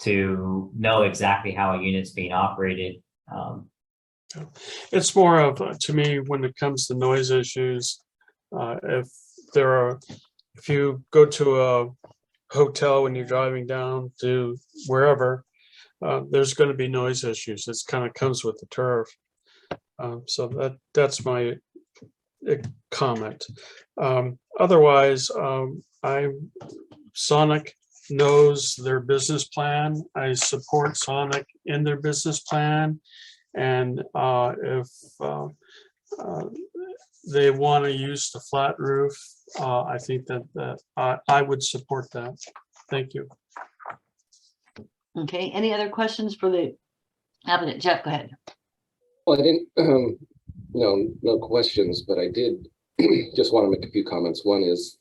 [SPEAKER 8] to know exactly how a unit's being operated.
[SPEAKER 4] It's more of, to me, when it comes to noise issues, if you go to a hotel when you're driving down to wherever, there's going to be noise issues. It's kind of comes with the turf. So that's my comment. Otherwise, Sonic knows their business plan. I support Sonic in their business plan, and if they want to use the flat roof, I think that I would support that. Thank you.
[SPEAKER 1] Okay, any other questions for the applicant? Jeff, go ahead.
[SPEAKER 5] Well, I didn't, no questions, but I did just want to make a few comments. One is,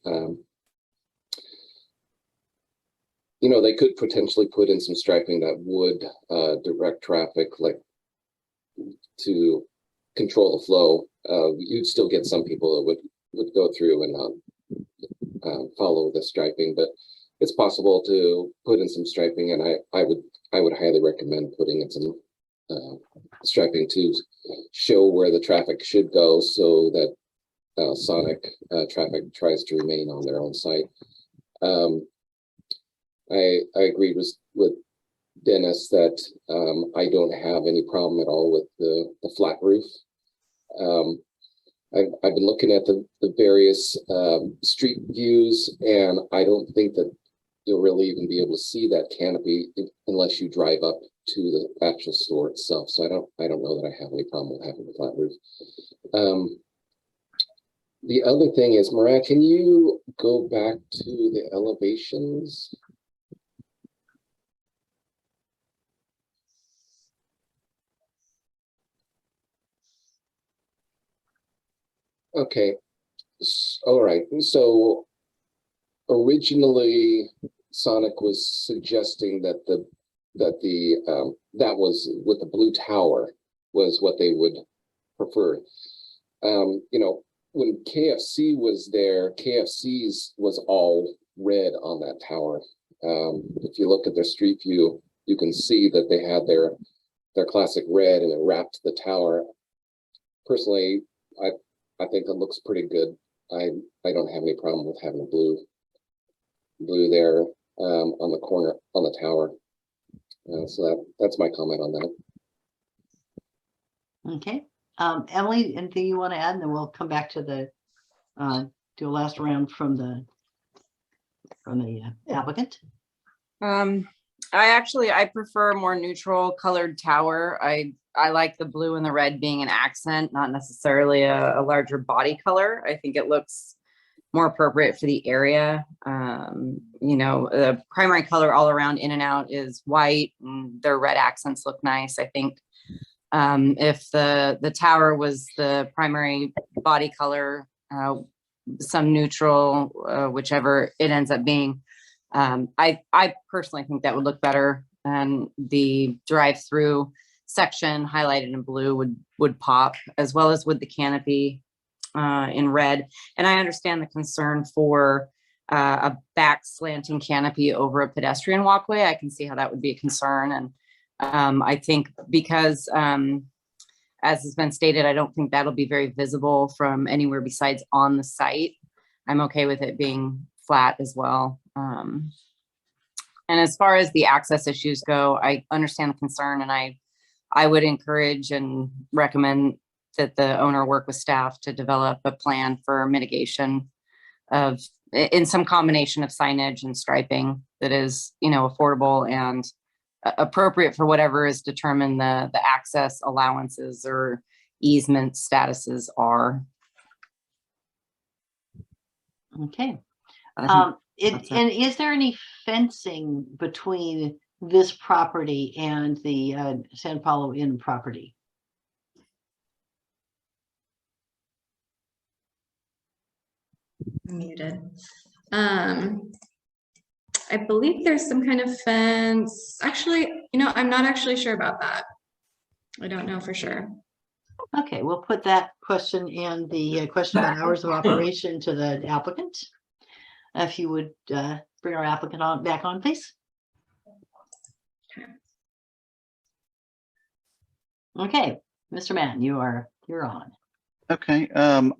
[SPEAKER 5] they could potentially put in some striping that would direct traffic, like to control the flow. You'd still get some people that would go through and follow the striping, but it's possible to put in some striping, and I would highly recommend putting in some striping to show where the traffic should go, so that Sonic traffic tries to remain on their own site. I agreed with Dennis that I don't have any problem at all with the flat roof. I've been looking at the various street views, and I don't think that you'll really even be able to see that canopy unless you drive up to the actual store itself. So I don't know that I have any problem with having a flat roof. The other thing is, Mariah, can you go back to the elevations? Okay, all right. So originally, Sonic was suggesting that that was with the blue tower was what they would prefer. When KFC was there, KFC's was all red on that tower. If you look at their street view, you can see that they had their classic red, and it wrapped the tower. Personally, I think it looks pretty good. I don't have any problem with having a blue there on the corner on the tower. So that's my comment on that.
[SPEAKER 1] Okay, Emily, anything you want to add, and then we'll come back to the do a last round from the applicant.
[SPEAKER 6] I prefer a more neutral colored tower. I like the blue and the red being an accent, not necessarily a larger body color. I think it looks more appropriate for the area. The primary color all around in and out is white, and their red accents look nice. I think if the tower was the primary body color, some neutral, whichever it ends up being, I personally think that would look better, and the drive-through section highlighted in blue would pop, as well as with the canopy in red. And I understand the concern for a back slanting canopy over a pedestrian walkway. I can see how that would be a concern. And I think because, as has been stated, I don't think that'll be very visible from anywhere besides on the site. I'm okay with it being flat as well. And as far as the access issues go, I understand the concern, and I would encourage and recommend that the owner work with staff to develop a plan for mitigation of, in some combination of signage and striping that is, affordable and appropriate for whatever is determined the access allowances or easement statuses are.
[SPEAKER 1] Okay.
[SPEAKER 6] I think that's it.
[SPEAKER 1] And is there any fencing between this property and the San Paulo Inn property?
[SPEAKER 2] Muted. I believe there's some kind of fence. Actually, I'm not actually sure about that. I don't know for sure.
[SPEAKER 1] Okay, we'll put that question and the question about hours of operation to the applicant. If you would bring our applicant back on, please. Okay, Mr. Mann, you're on.
[SPEAKER 9] Okay, as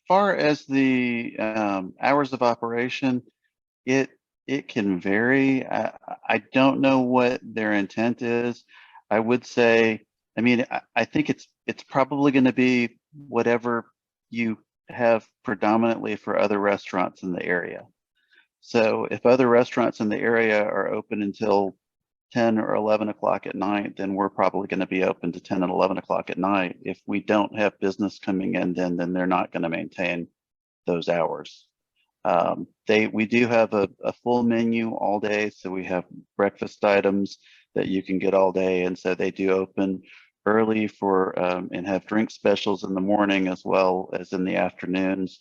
[SPEAKER 9] far as the hours of operation, it can vary. I don't know what their intent is. I would say, I think it's probably going to be whatever you have predominantly for other restaurants in the area. So if other restaurants in the area are open until 10 or 11 o'clock at night, then we're probably going to be open to 10 and 11 o'clock at night. If we don't have business coming in, then they're not going to maintain those hours. We do have a full menu all day. So we have breakfast items that you can get all day. And so they do open early for, and have drink specials in the morning as well as in the afternoons.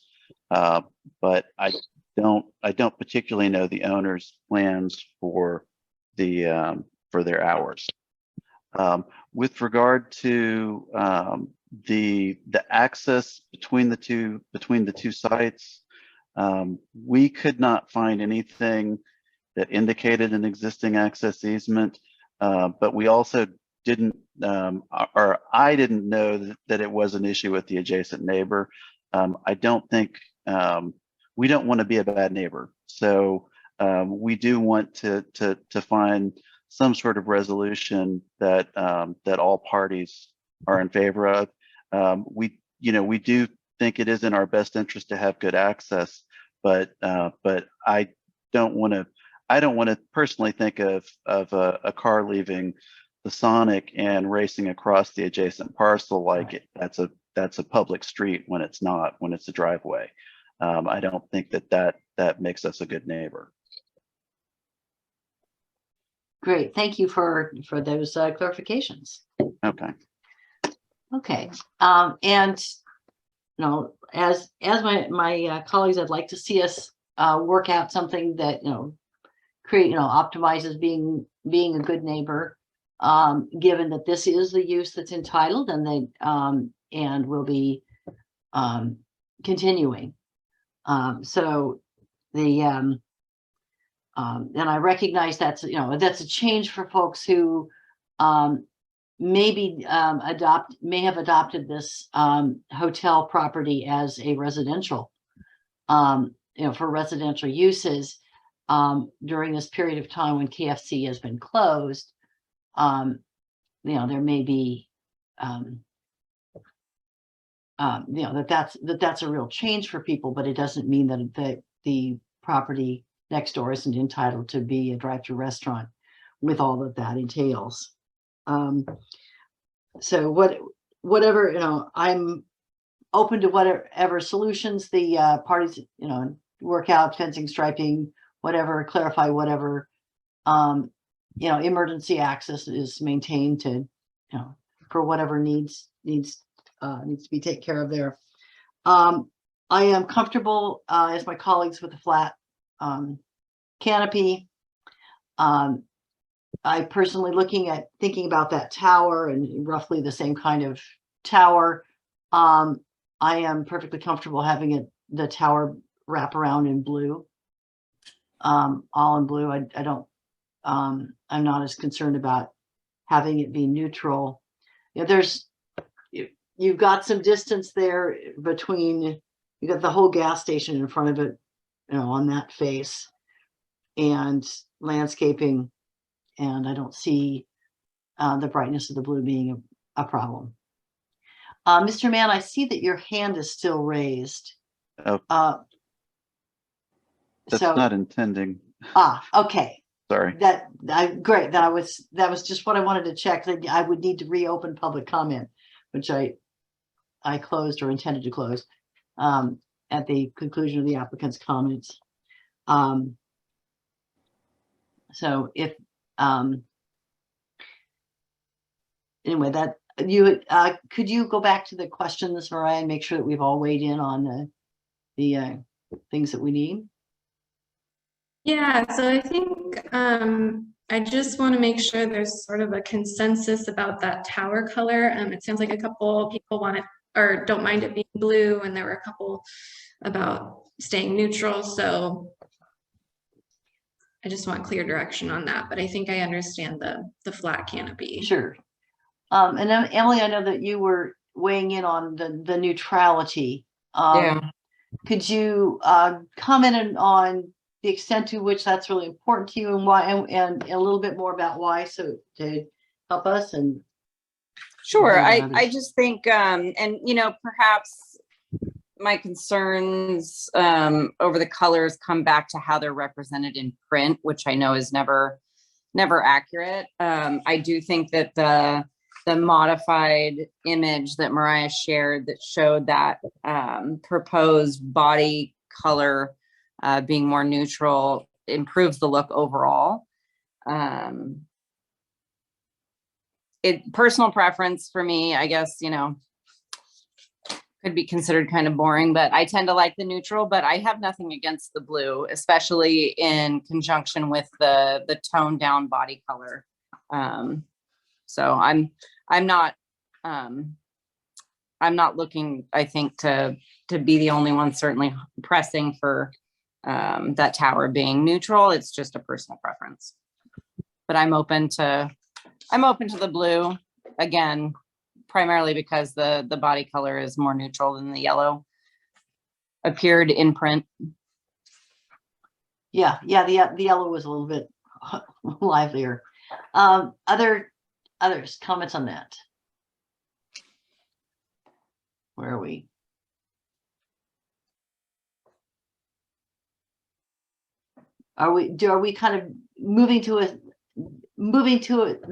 [SPEAKER 9] But I don't particularly know the owner's plans for their hours. With regard to the access between the two sites, we could not find anything that indicated an existing access easement, but we also didn't, or I didn't know that it was an issue with the adjacent neighbor. I don't think we don't want to be a bad neighbor, so we do want to find some sort of resolution that all parties are in favor of. We do think it is in our best interest to have good access, but I don't want to personally think of a car leaving the Sonic and racing across the adjacent parcel like that's a public street when it's not, when it's a driveway. I don't think that makes us a good neighbor.
[SPEAKER 1] Great, thank you for those clarifications.
[SPEAKER 9] Okay.
[SPEAKER 1] Okay, and as my colleagues, I'd like to see us work out something that optimizes being a good neighbor, given that this is the use that's entitled and will be continuing. So the and I recognize that's a change for folks who may have adopted this hotel property as a residential, for residential uses during this period of time when KFC has been closed. There may be that's a real change for people, but it doesn't mean that the property next door isn't entitled to be a drive-through restaurant with all that entails. So whatever, I'm open to whatever solutions the parties, work out, fencing, striping, whatever, clarify whatever, emergency access is maintained to, for whatever needs to be taken care of there. I am comfortable, as my colleagues, with the flat Canopy. I personally thinking about that tower and roughly the same kind of tower. I am perfectly comfortable having the tower wrap around in blue. All in blue. I don't, I'm not as concerned about having it be neutral. Yeah, you've got some distance there between, you got the whole gas station in front of it, on that face, and landscaping. And I don't see the brightness of the blue being a problem. Mr. Mann, I see that your hand is still raised.
[SPEAKER 9] Oh, that's
[SPEAKER 1] so,
[SPEAKER 9] not intending.
[SPEAKER 1] Okay.
[SPEAKER 9] Sorry.
[SPEAKER 1] Great. That was just what I wanted to check. That I would need to reopen public comment, which I closed or intended to close at the conclusion of the applicant's comments. So if anyway, that you could you go back to the questions, Mariah, and make sure that we've all weighed in on the things that we need?
[SPEAKER 2] Yeah, so I think I just want to make sure there's sort of a consensus about that tower color. It sounds like a couple people want it or don't mind it being blue, and there were a couple about staying neutral. So I just want clear direction on that, but I think I understand the flat canopy.
[SPEAKER 1] Sure. And then Emily, I know that you were weighing in on the neutrality.
[SPEAKER 6] Yeah.
[SPEAKER 1] Could you comment on the extent to which that's really important to you and why, and a little bit more about why, so to help us? And
[SPEAKER 6] sure. I just think, and perhaps my concerns over the colors come back to how they're represented in print, which I know is never accurate. I do think that the modified image that Mariah shared that showed that proposed body color being more neutral improves the look overall. Personal preference for me, I guess, could be considered kind of boring, but I tend to like the neutral, but I have nothing against the blue, especially in conjunction with the toned down body color. So I'm not looking, I think, to be the only one certainly pressing for that tower being neutral. It's just a personal preference, but I'm open to the blue, again, primarily because the body color is more neutral than the yellow appeared in print.
[SPEAKER 1] Yeah, the yellow was a little bit livelier. Others comments on that? Where are we? Are we kind of moving to it?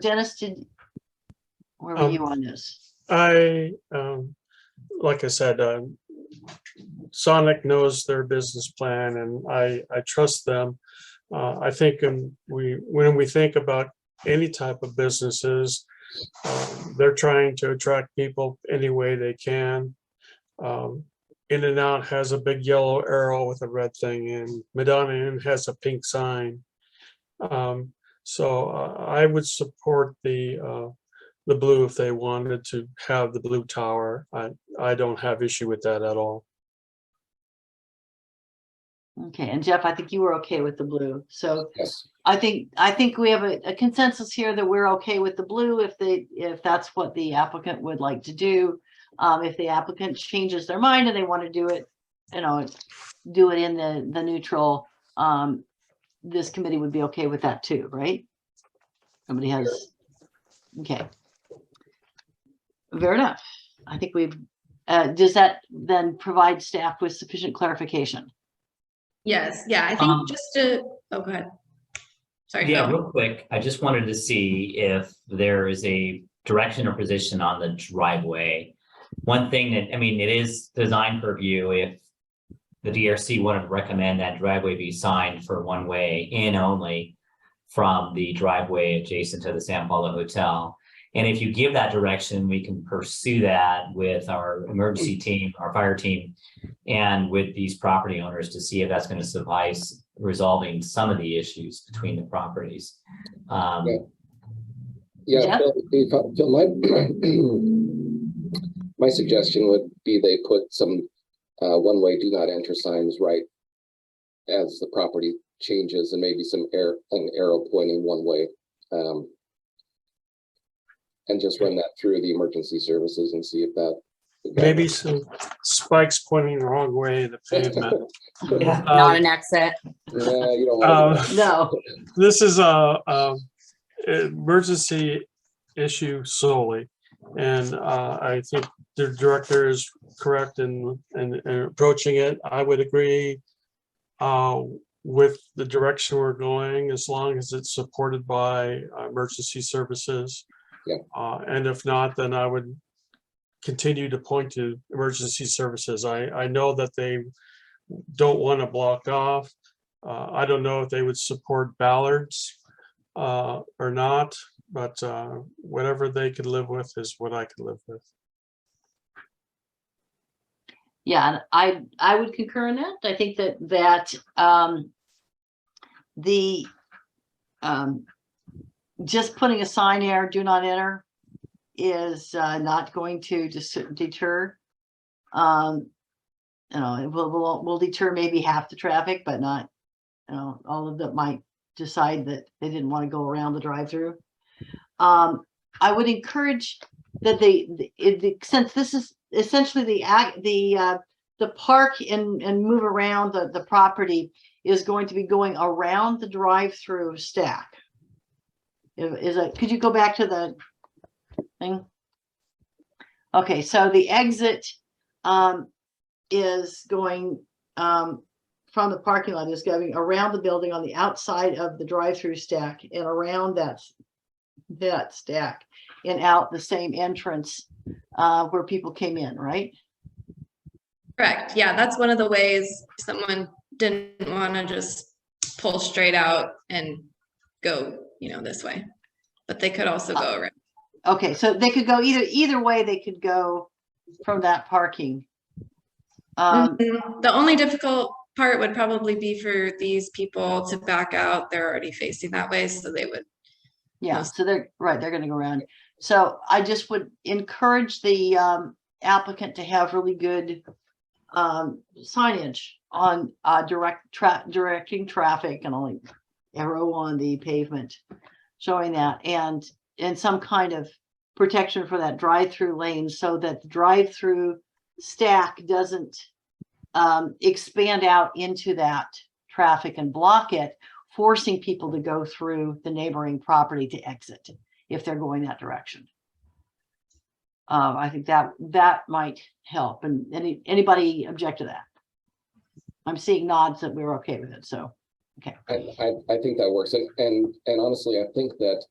[SPEAKER 1] Dennis, where were you on this?
[SPEAKER 4] Like I said, Sonic knows their business plan, and I trust them. I think when we think about any type of businesses, they're trying to attract people any way they can. In-N-Out has a big yellow arrow with a red thing, and Medina Inn has a pink sign. So I would support the blue if they wanted to have the blue tower. I don't have issue with that at all.
[SPEAKER 1] Okay, and Jeff, I think you were okay with the blue. So
[SPEAKER 5] Yes.
[SPEAKER 1] I think we have a consensus here that we're okay with the blue if that's what the applicant would like to do. If the applicant changes their mind and they want to do it, do it in the neutral, this committee would be okay with that too, right? Somebody has, okay. Fair enough. I think we've, does that then provide staff with sufficient clarification?
[SPEAKER 2] Yes, yeah, I think oh, go ahead. Sorry.
[SPEAKER 8] Yeah,
[SPEAKER 2] Phil.
[SPEAKER 8] real quick, I just wanted to see if there is a direction or position on the driveway. One thing that, it is design purview if the DRC wanted to recommend that driveway be signed for one way in only from the driveway adjacent to the San Paulo Hotel. And if you give that direction, we can pursue that with our emergency team, our fire team, and with these property owners to see if that's going to suffice resolving some of the issues between the properties.
[SPEAKER 5] Yeah,
[SPEAKER 1] Jeff?
[SPEAKER 5] Phil, my suggestion would be they put some one-way do not enter signs right as the property changes, and maybe an arrow pointing one way. And just run that through the emergency services and see if that.
[SPEAKER 4] Maybe some spikes pointing the wrong way in the pavement.
[SPEAKER 1] Yeah.
[SPEAKER 6] Not an exit.
[SPEAKER 5] No, you don't want to.
[SPEAKER 1] No,
[SPEAKER 4] This is a emergency issue solely. And I think the director is correct in approaching it. I would agree with the direction we're going, as long as it's supported by emergency services.
[SPEAKER 5] Yeah.
[SPEAKER 4] And if not, then I would continue to point to emergency services. I know that they don't want to block off. I don't know if they would support ballards or not, but whatever they could live with is what I could live with.
[SPEAKER 1] yeah, and I would concur in that. I think that just putting a sign there, do not enter, is not going to deter. You know, it will deter maybe half the traffic, but not, you know, all of them might decide that they didn't want to go around the drive-through. I would encourage that since this is essentially the park and move around the property is going to be going around the drive-through stack. Could you go back to the thing? Okay, so the exit is going from the parking lot, is going around the building on the outside of the drive-through stack and around that stack and out the same entrance where people came in, right?
[SPEAKER 2] Correct. Yeah, that's one of the ways someone didn't want to just pull straight out and go, you know, this way, but they could also go around.
[SPEAKER 1] Okay, so they could go either way. They could go from that parking.
[SPEAKER 2] The only difficult part would probably be for these people to back out. They're already facing that way, so they would.
[SPEAKER 1] Yeah, so they're going to go around. So I just would encourage the applicant to have really good signage on directing traffic, and only arrow on the pavement showing that, and some kind of protection for that drive-through lane, so that the drive-through stack doesn't expand out into that traffic and block it, forcing people to go through the neighboring property to exit if they're going that direction. I think that might help. And anybody object to that? I'm seeing nods that we're okay with it. So, okay.
[SPEAKER 5] I think that works. And honestly, I think that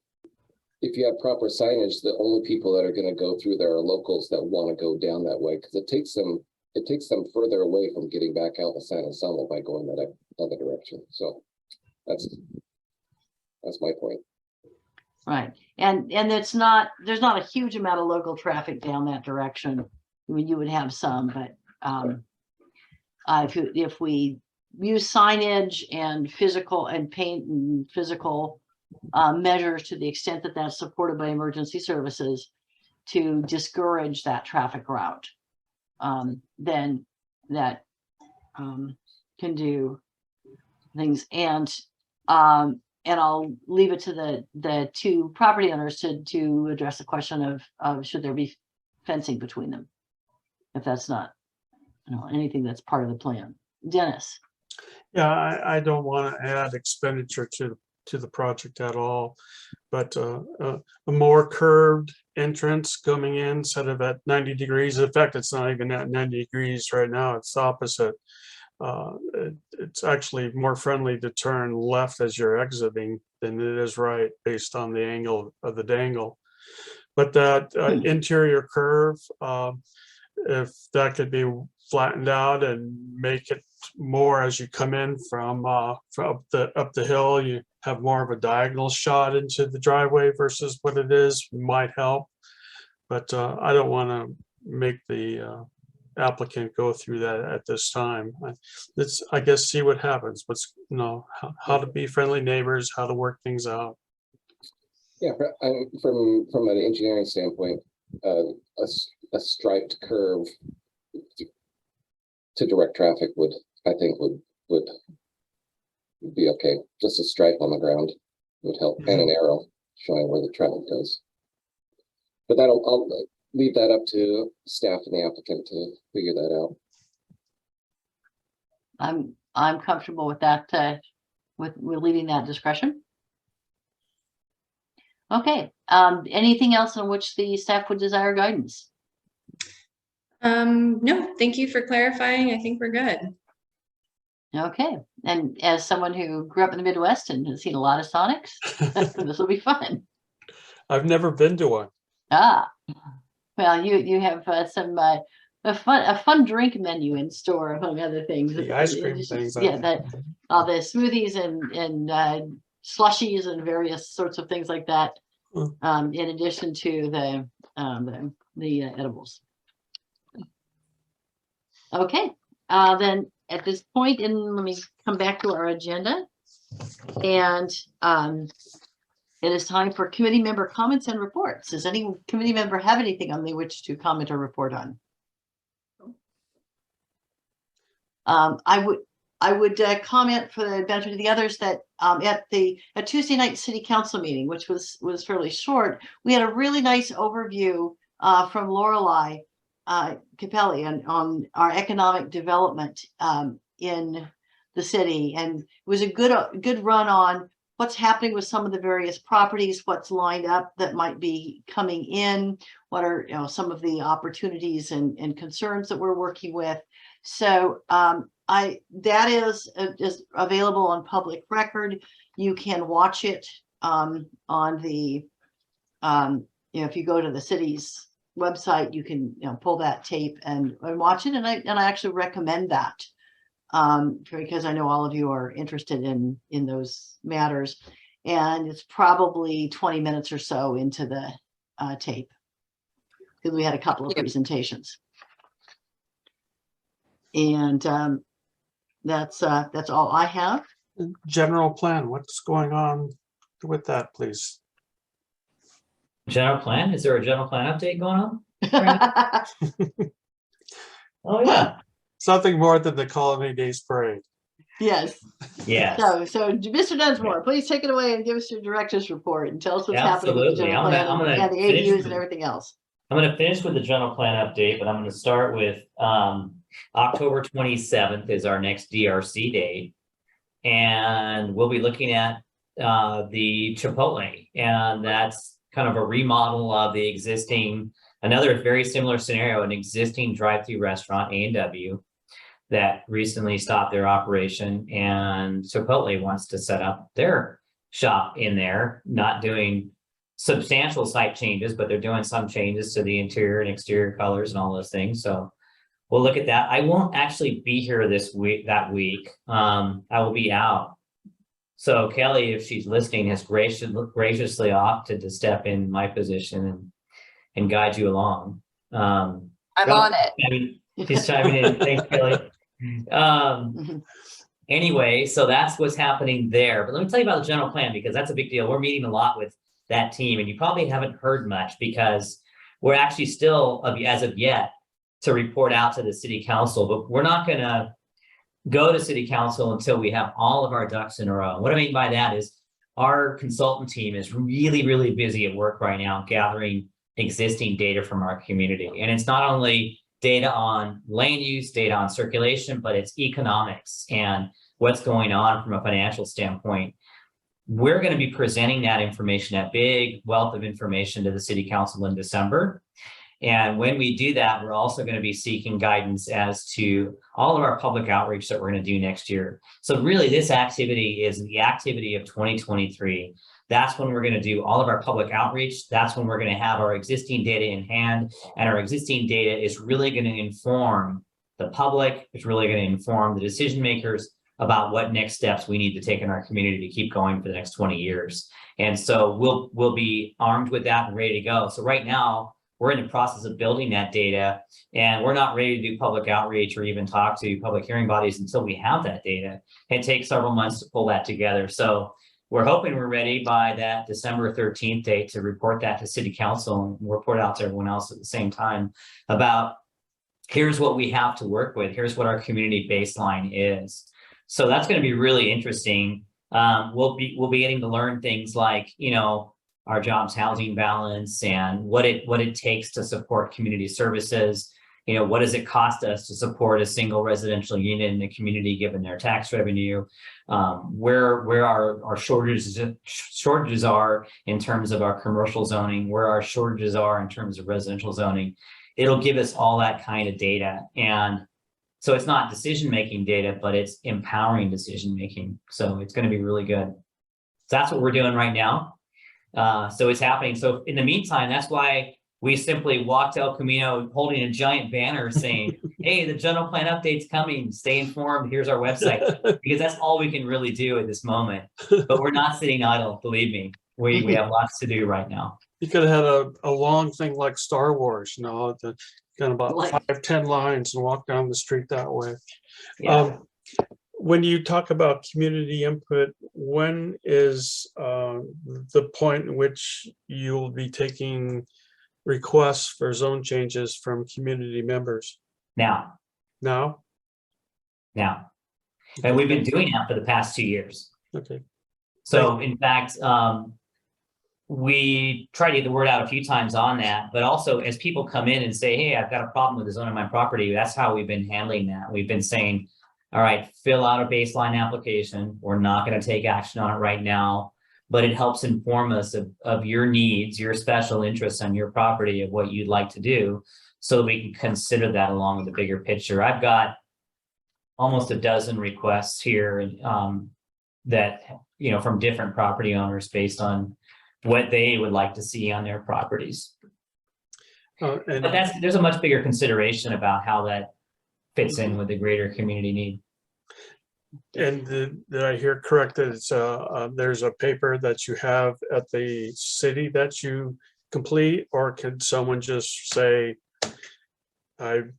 [SPEAKER 5] if you have proper signage, the only people that are going to go through there are locals that want to go down that way, because it takes them further away from getting back out the San Anselmo by going that other direction. So that's my point.
[SPEAKER 1] Right. And there's not a huge amount of local traffic down that direction. I mean, you would have some, but if we use signage and physical and paint and physical measures to the extent that that's supported by emergency services to discourage that traffic route, then that can do things. And I'll leave it to the two property owners to address the question of should there be fencing between them, if that's not, you know, anything that's part of the plan. Dennis.
[SPEAKER 4] Yeah, I don't want to add expenditure to the project at all, but a more curved entrance coming in instead of at 90 degrees. In fact, it's not even at 90 degrees right now. It's opposite. It's actually more friendly to turn left as you're exiting than it is right, based on the angle of the dangle. But that interior curve, if that could be flattened out and make it more as you come in from up the hill, you have more of a diagonal shot into the driveway versus what it is, might help. But I don't want to make the applicant go through that at this time. Let's, I guess, see what happens. What's, you know, how to be friendly neighbors, how to work things out.
[SPEAKER 5] Yeah, from an engineering standpoint, a striped curve to direct traffic would, I think, would be okay. Just a stripe on the ground would help, and an arrow showing where the traffic goes. But I'll leave that up to staff and the applicant to figure that out.
[SPEAKER 1] I'm comfortable with that, with leaving that discretion. Okay, anything else on which the staff would desire guidance?
[SPEAKER 2] No, thank you for clarifying. I think we're good.
[SPEAKER 1] Okay, and as someone who grew up in the Midwest and has seen a lot of Sonics, this will be fun.
[SPEAKER 4] I've never been to one.
[SPEAKER 1] Ah, well, you have some a fun drink menu in store, among other things.
[SPEAKER 4] The ice cream things.
[SPEAKER 1] Yeah, that all the smoothies and slushies and various sorts of things like that. In addition to the edibles. Okay, then at this point, let me come back to our agenda, and it is time for committee member comments and reports. Does any committee member have anything on which to comment or report on? I would comment for the benefit of the others that at Tuesday night city council meeting, which was fairly short, we had a really nice overview from Lorelei Capelli on our economic development in the city, and it was a good run on what's happening with some of the various properties, what's lined up that might be coming in, what are some of the opportunities and concerns that we're working with. So that is available on public record. You can watch it on the if you go to the city's website, you can pull that tape and watch it, and I actually recommend that because I know all of you are interested in those matters, and it's probably 20 minutes or so into the tape because we had a couple of presentations. And that's all I have.
[SPEAKER 4] General plan, what's going on with that, please?
[SPEAKER 8] General plan? Is there a general plan update going on? Right. Oh yeah.
[SPEAKER 4] Something more than the Colony Days Parade.
[SPEAKER 1] Yes.
[SPEAKER 8] Yeah.
[SPEAKER 1] So Mr. Dunsmore, please take it away and give us your director's report and tell us what's happening with the general plan and the AUs and everything else.
[SPEAKER 8] I'm going to finish with the general plan update, but I'm going to start with October 27th is our next DRC date. And we'll be looking at the Chipotle, and that's kind of a remodel of the existing, another very similar scenario, an existing drive-through restaurant, A&W, that recently stopped their operation, and Chipotle wants to set up their shop in there, not doing substantial site changes, but they're doing some changes to the interior and exterior colors and all those things. So we'll look at that. I won't actually be here that week. I will be out. So Kelly, if she's listening, has graciously opted to step in my position and guide you along.
[SPEAKER 7] I'm on it.
[SPEAKER 8] She's chiming in. Thanks, Kelly. Anyway, so that's what's happening there. But let me tell you about the general plan, because that's a big deal. We're meeting a lot with that team, and you probably haven't heard much because we're actually still, as of yet, to report out to the city council, but we're not going to go to city council until we have all of our ducks in a row. What I mean by that is our consultant team is really, really busy at work right now gathering existing data from our community. And it's not only data on land use, data on circulation, but it's economics and what's going on from a financial standpoint. We're going to be presenting that information, that big wealth of information, to the city council in December. And when we do that, we're also going to be seeking guidance as to all of our public outreach that we're going to do next year. So really, this activity is the activity of 2023. That's when we're going to do all of our public outreach. That's when we're going to have our existing data in hand. And our existing data is really going to inform the public. It's really going to inform the decision makers about what next steps we need to take in our community to keep going for the next 20 years. And so we'll be armed with that and ready to go. So right now, We're in the process of building that data, and we're not ready to do public outreach or even talk to public hearing bodies until we have that data. It takes several months to pull that together. So we're hoping we're ready by that December 13th date to report that to City Council and report out to everyone else at the same time about here's what we have to work with. Here's what our community baseline is. So that's going to be really interesting. We'll be getting to learn things like, our jobs housing balance and what it takes to support community services. What does it cost us to support a single residential unit in the community given their tax revenue? Where our shortages are in terms of our commercial zoning, where our shortages are in terms of residential zoning. It'll give us all that kind of data. And so it's not decision-making data, but it's empowering decision-making. So it's going to be really good. So that's what we're doing right now. So it's happening. So in the meantime, that's why we simply walked El Camino holding a giant banner saying, hey, the general plan update's coming, stay informed, here's our website, because that's all we can really do at this moment. But we're not sitting idle, believe me. We have lots to do right now.
[SPEAKER 4] You could have had a long thing like Star Wars, the kind of about
[SPEAKER 1] Like-
[SPEAKER 4] 5-10 lines and walk down the street that way.
[SPEAKER 8] Yeah.
[SPEAKER 4] When you talk about community input, when is the point in which you'll be taking requests for zone changes from community members?
[SPEAKER 8] Now. And we've been doing that for the past 2 years.
[SPEAKER 4] Okay.
[SPEAKER 8] So in fact, we try to get the word out a few times on that, but also as people come in and say, hey, I've got a problem with the zone of my property, that's how we've been handling that. We've been saying, all right, fill out a baseline application. We're not going to take action on it right now, but it helps inform us of your needs, your special interests on your property, of what you'd like to do, so that we can consider that along with the bigger picture. I've got almost a dozen requests here that, from different property owners based on what they would like to see on their properties. But there's a much bigger consideration about how that fits in with the greater community need.
[SPEAKER 4] And did I hear correct that it's there's a paper that you have at the city that you complete, or could someone just say, for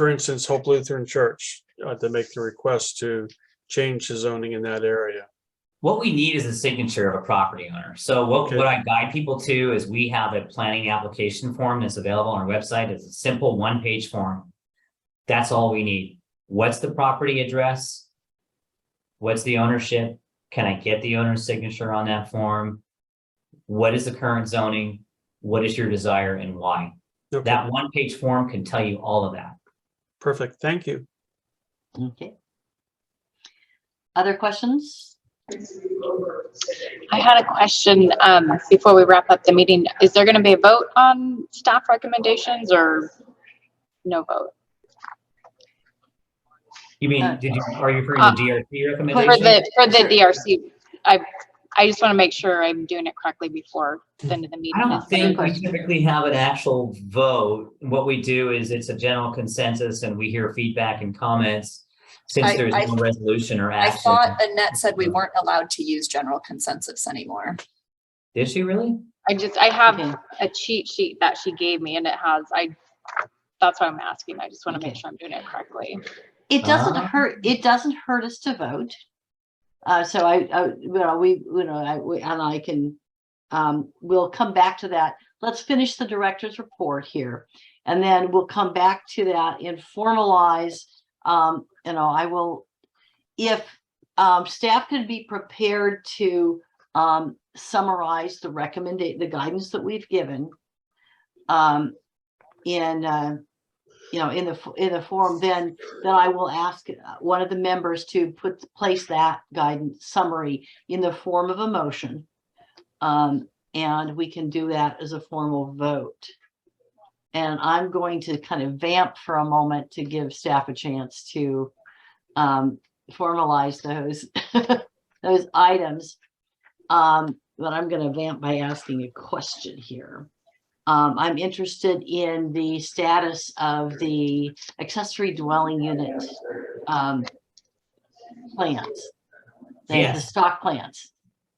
[SPEAKER 4] instance, Hope Lutheran Church, to make the request to change the zoning in that area?
[SPEAKER 8] What we need is a signature of a property owner. So what I guide people to is we have a planning application form that's available on our website. It's a simple one-page form. That's all we need. What's the property address? What's the ownership? Can I get the owner's signature on that form? What is the current zoning? What is your desire and why?
[SPEAKER 4] Okay.
[SPEAKER 8] That one-page form can tell you all of that.
[SPEAKER 4] Perfect. Thank you.
[SPEAKER 1] Okay. Other questions?
[SPEAKER 3] I had a question before we wrap up the meeting. Is there going to be a vote on staff recommendations or no vote?
[SPEAKER 8] You mean, are you referring to DRC recommendations?
[SPEAKER 3] For the DRC, I just want to make sure I'm doing it correctly before the end of the meeting.
[SPEAKER 8] I don't think we typically have an actual vote. What we do is it's a general consensus and we hear feedback and comments. Since there's no resolution or action.
[SPEAKER 7] I thought Annette said we weren't allowed to use general consensus anymore.
[SPEAKER 8] Did she really?
[SPEAKER 3] I have a cheat sheet that she gave me and it has, that's why I'm asking. I just want to make sure I'm doing it correctly.
[SPEAKER 1] It doesn't hurt. It doesn't hurt us to vote. So we'll come back to that. Let's finish the director's report here, and then we'll come back to that and formalize. I will, if staff can be prepared to summarize the guidance that we've given in the form, then I will ask one of the members to place that guidance summary in the form of a motion, and we can do that as a formal vote. And I'm going to kind of vamp for a moment to give staff a chance to formalize those those items. But I'm going to vamp by asking a question here. I'm interested in the status of the accessory dwelling unit plans, the stock plans.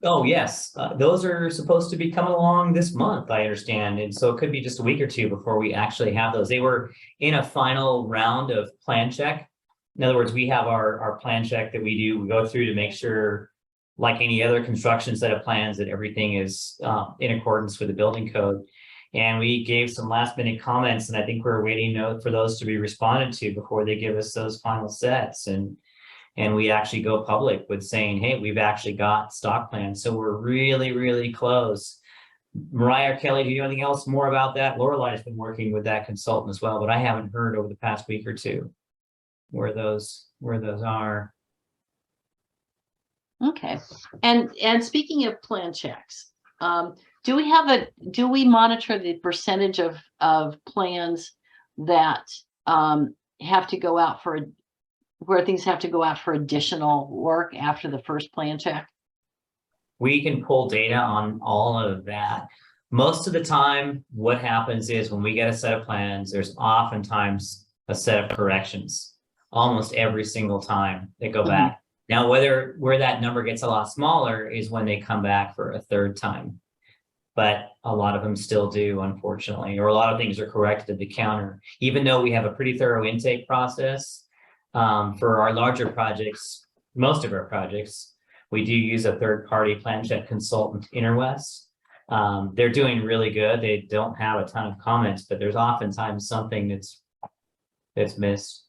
[SPEAKER 8] Oh, yes, those are supposed to be coming along this month, I understand, and so it could be just a week or two before we actually have those. They were in a final round of plan check. In other words, we have our plan check that we go through to make sure, like any other construction set of plans, that everything is in accordance with the building code. And we gave some last minute comments, and I think we're waiting for those to be responded to before they give us those final sets. And we actually go public with saying, hey, we've actually got stock plans. So we're really, really close. Mariah or Kelly, do you know anything else more about that? Lorelei has been working with that consultant as well, but I haven't heard over the past week or two where those are.
[SPEAKER 1] Okay. And speaking of plan checks, do we monitor the percentage of plans that have to go out where things have to go out for additional work after the first plan check?
[SPEAKER 8] We can pull data on all of that. Most of the time, what happens is when we get a set of plans, there's oftentimes a set of corrections, almost every single time they go back. Now, where that number gets a lot smaller is when they come back for a third time. But a lot of them still do, unfortunately, or a lot of things are corrected at the counter, even though we have a pretty thorough intake process. For our larger projects, most of our projects, we do use a third-party plan check consultant, Interwest. They're doing really good. They don't have a ton of comments, but there's oftentimes something that's missed.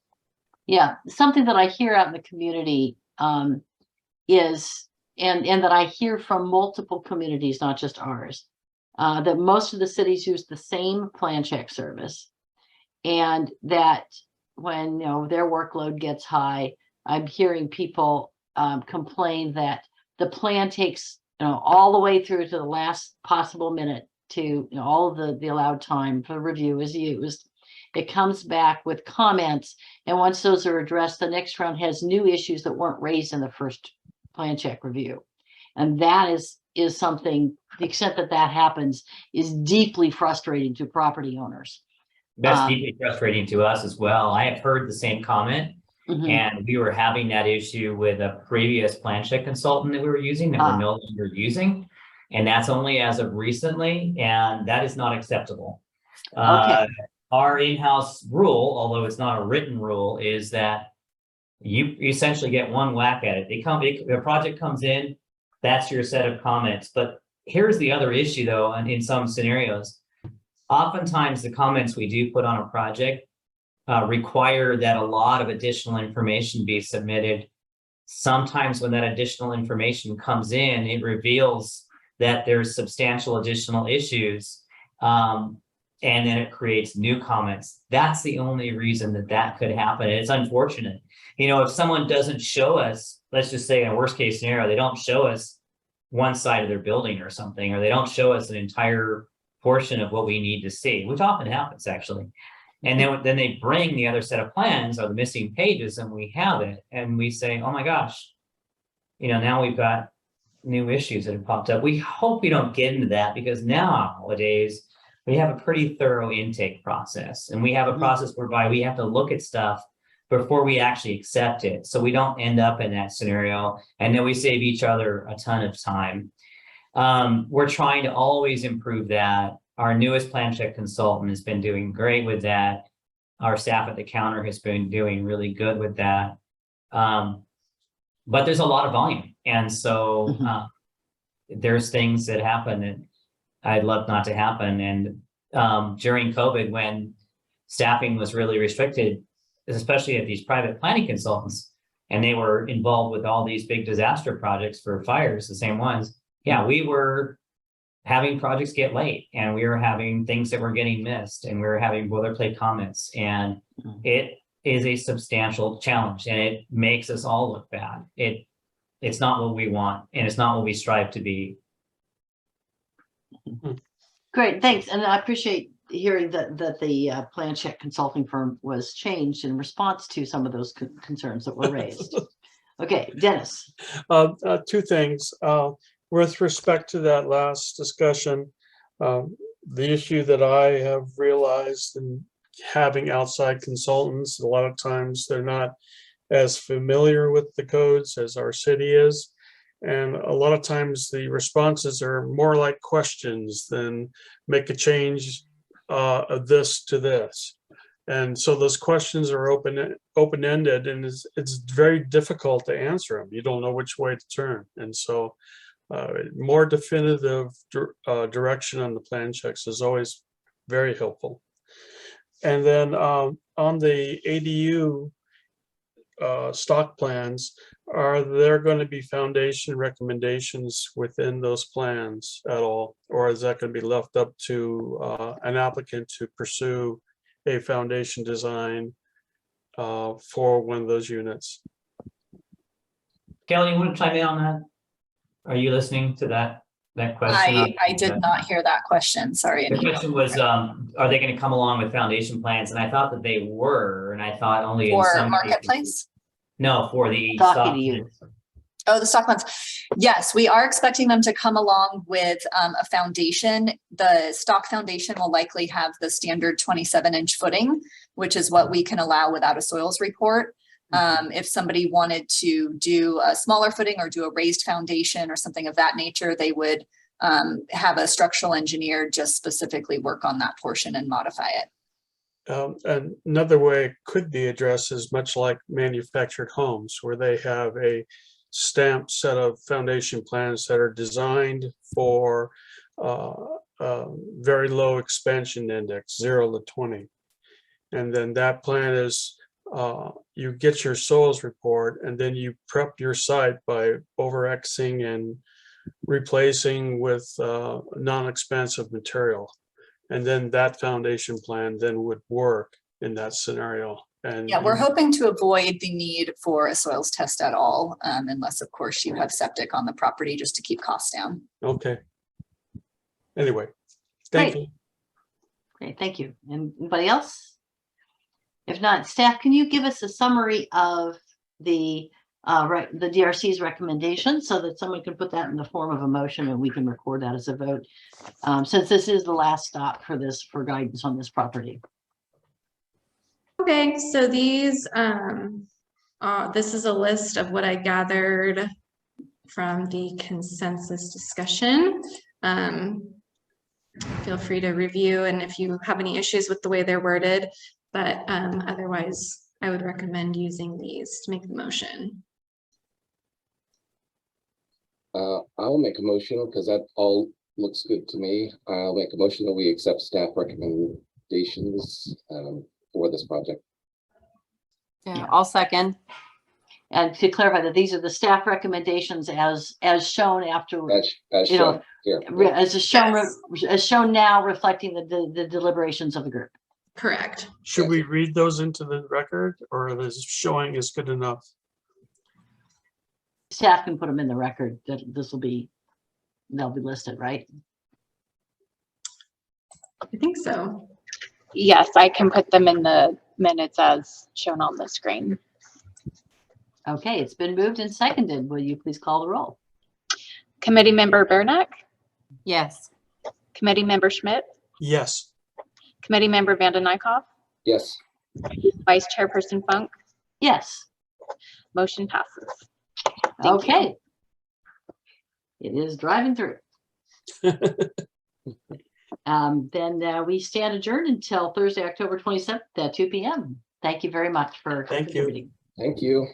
[SPEAKER 1] Yeah, something that I hear out in the community is, and that I hear from multiple communities, not just ours, that most of the cities use the same plan check service, and that when their workload gets high, I'm hearing people complain that the plan takes all the way through to the last possible minute to all of the allowed time for review is used. It comes back with comments, and once those are addressed, the next round has new issues that weren't raised in the first plan check review. And that is something, the extent that happens is deeply frustrating to property owners.
[SPEAKER 8] That's deeply frustrating to us as well. I have heard the same comment, and we were having that issue with a previous plan check consultant that we were using that we're no longer using. And that's only as of recently, and that is not acceptable.
[SPEAKER 1] Okay.
[SPEAKER 8] Our in-house rule, although it's not a written rule, is that you essentially get one whack at it. The project comes in, that's your set of comments. But here's the other issue though, and in some scenarios, oftentimes the comments we do put on a project require that a lot of additional information be submitted. Sometimes when that additional information comes in, it reveals that there's substantial additional issues, and then it creates new comments. That's the only reason that could happen. It's unfortunate. If someone doesn't show us, let's just say in a worst case scenario, they don't show us one side of their building or something, or they don't show us an entire portion of what we need to see, which often happens actually. And then they bring the other set of plans or the missing pages, and we have it, and we say, oh my gosh, now we've got new issues that have popped up. We hope we don't get into that, because nowadays we have a pretty thorough intake process, and we have a process whereby we have to look at stuff before we actually accept it, so we don't end up in that scenario, and then we save each other a ton of time. We're trying to always improve that. Our newest plan check consultant has been doing great with that. Our staff at the counter has been doing really good with that. But there's a lot of volume. And so there's things that happen that I'd love not to happen. And during COVID, when staffing was really restricted, especially at these private planning consultants, and they were involved with all these big disaster projects for fires, the same ones. Yeah, we were having projects get late, and we were having things that were getting missed, and we were having boilerplate comments, and it is a substantial challenge, and it makes us all look bad. It's not what we want, and it's not what we strive to be.
[SPEAKER 1] Great, thanks. And I appreciate hearing that the plan check consulting firm was changed in response to some of those concerns that were raised. Okay, Dennis.
[SPEAKER 4] Two things. With respect to that last discussion, the issue that I have realized in having outside consultants, a lot of times they're not as familiar with the codes as our city is. And a lot of times the responses are more like questions than make a change of this to this. And so those questions are open-ended, and it's very difficult to answer them. You don't know which way to turn. And so more definitive direction on the plan checks is always very helpful. And then on the ADU stock plans, are there going to be foundation recommendations within those plans at all? Or is that going to be left up to an applicant to pursue a foundation design for one of those units?
[SPEAKER 8] Kelly, you want to chime in on that? Are you listening to that question?
[SPEAKER 7] I did not hear that question. Sorry.
[SPEAKER 8] The
[SPEAKER 7] Anita.
[SPEAKER 8] question was, are they going to come along with foundation plans? And I thought that they were, and I thought only in
[SPEAKER 7] For
[SPEAKER 8] some
[SPEAKER 7] Marketplace?
[SPEAKER 8] cases. No, for the
[SPEAKER 1] Stock
[SPEAKER 8] stock.
[SPEAKER 1] ADU.
[SPEAKER 7] Oh, the stock plans. Yes, we are expecting them to come along with a foundation. The stock foundation will likely have the standard 27-inch footing, which is what we can allow without a soils report. If somebody wanted to do a smaller footing or do a raised foundation or something of that nature, they would have a structural engineer just specifically work on that portion and modify it.
[SPEAKER 4] Another way it could be addressed is much like manufactured homes, where they have a stamped set of foundation plans that are designed for very low expansion index, 0 to 20. And then that plan is, you get your soils report, and then you prep your site by over-Xing and replacing with non-expansive material. And then that foundation plan then would work in that scenario. And
[SPEAKER 7] yeah, we're hoping to avoid the need for a soils test at all, unless of course you have septic on the property just to keep costs down.
[SPEAKER 4] Okay. Anyway, thank you.
[SPEAKER 1] Great, thank you. Anybody else? If not, staff, can you give us a summary of the DRC's recommendation so that someone can put that in the form of a motion and we can record that as a vote, since this is the last stop for guidance on this property.
[SPEAKER 2] Okay, so these, this is a list of what I gathered from the consensus discussion. Feel free to review, and if you have any issues with the way they're worded, but otherwise I would recommend using these to make the motion.
[SPEAKER 5] I'll make a motion because that all looks good to me. I'll make a motion that we accept staff recommendations for this project.
[SPEAKER 6] Yeah, I'll second.
[SPEAKER 1] And to clarify that these are the staff recommendations as shown after,
[SPEAKER 5] As
[SPEAKER 1] you know,
[SPEAKER 5] shown here.
[SPEAKER 1] as shown now, reflecting the deliberations of the group.
[SPEAKER 2] Correct.
[SPEAKER 4] Should we read those into the record, or is showing is good enough?
[SPEAKER 1] Staff can put them in the record. That they'll be listed, right?
[SPEAKER 2] I think so.
[SPEAKER 3] Yes, I can put them in the minutes as shown on the screen.
[SPEAKER 1] Okay, it's been moved and seconded. Will you please call the roll?
[SPEAKER 3] Committee Member Bernack,
[SPEAKER 6] Yes.
[SPEAKER 3] Committee Member Schmidt,
[SPEAKER 4] Yes.
[SPEAKER 3] Committee Member Vanden Eyck,
[SPEAKER 5] Yes.
[SPEAKER 3] Vice Chairperson Funk,
[SPEAKER 1] Yes.
[SPEAKER 3] motion passes. Thank
[SPEAKER 1] Okay. It is driving through. Then we stand adjourned until Thursday, October 27th at 2 p.m. Thank you very much for
[SPEAKER 4] Thank you.
[SPEAKER 1] contributing.
[SPEAKER 5] Thank you.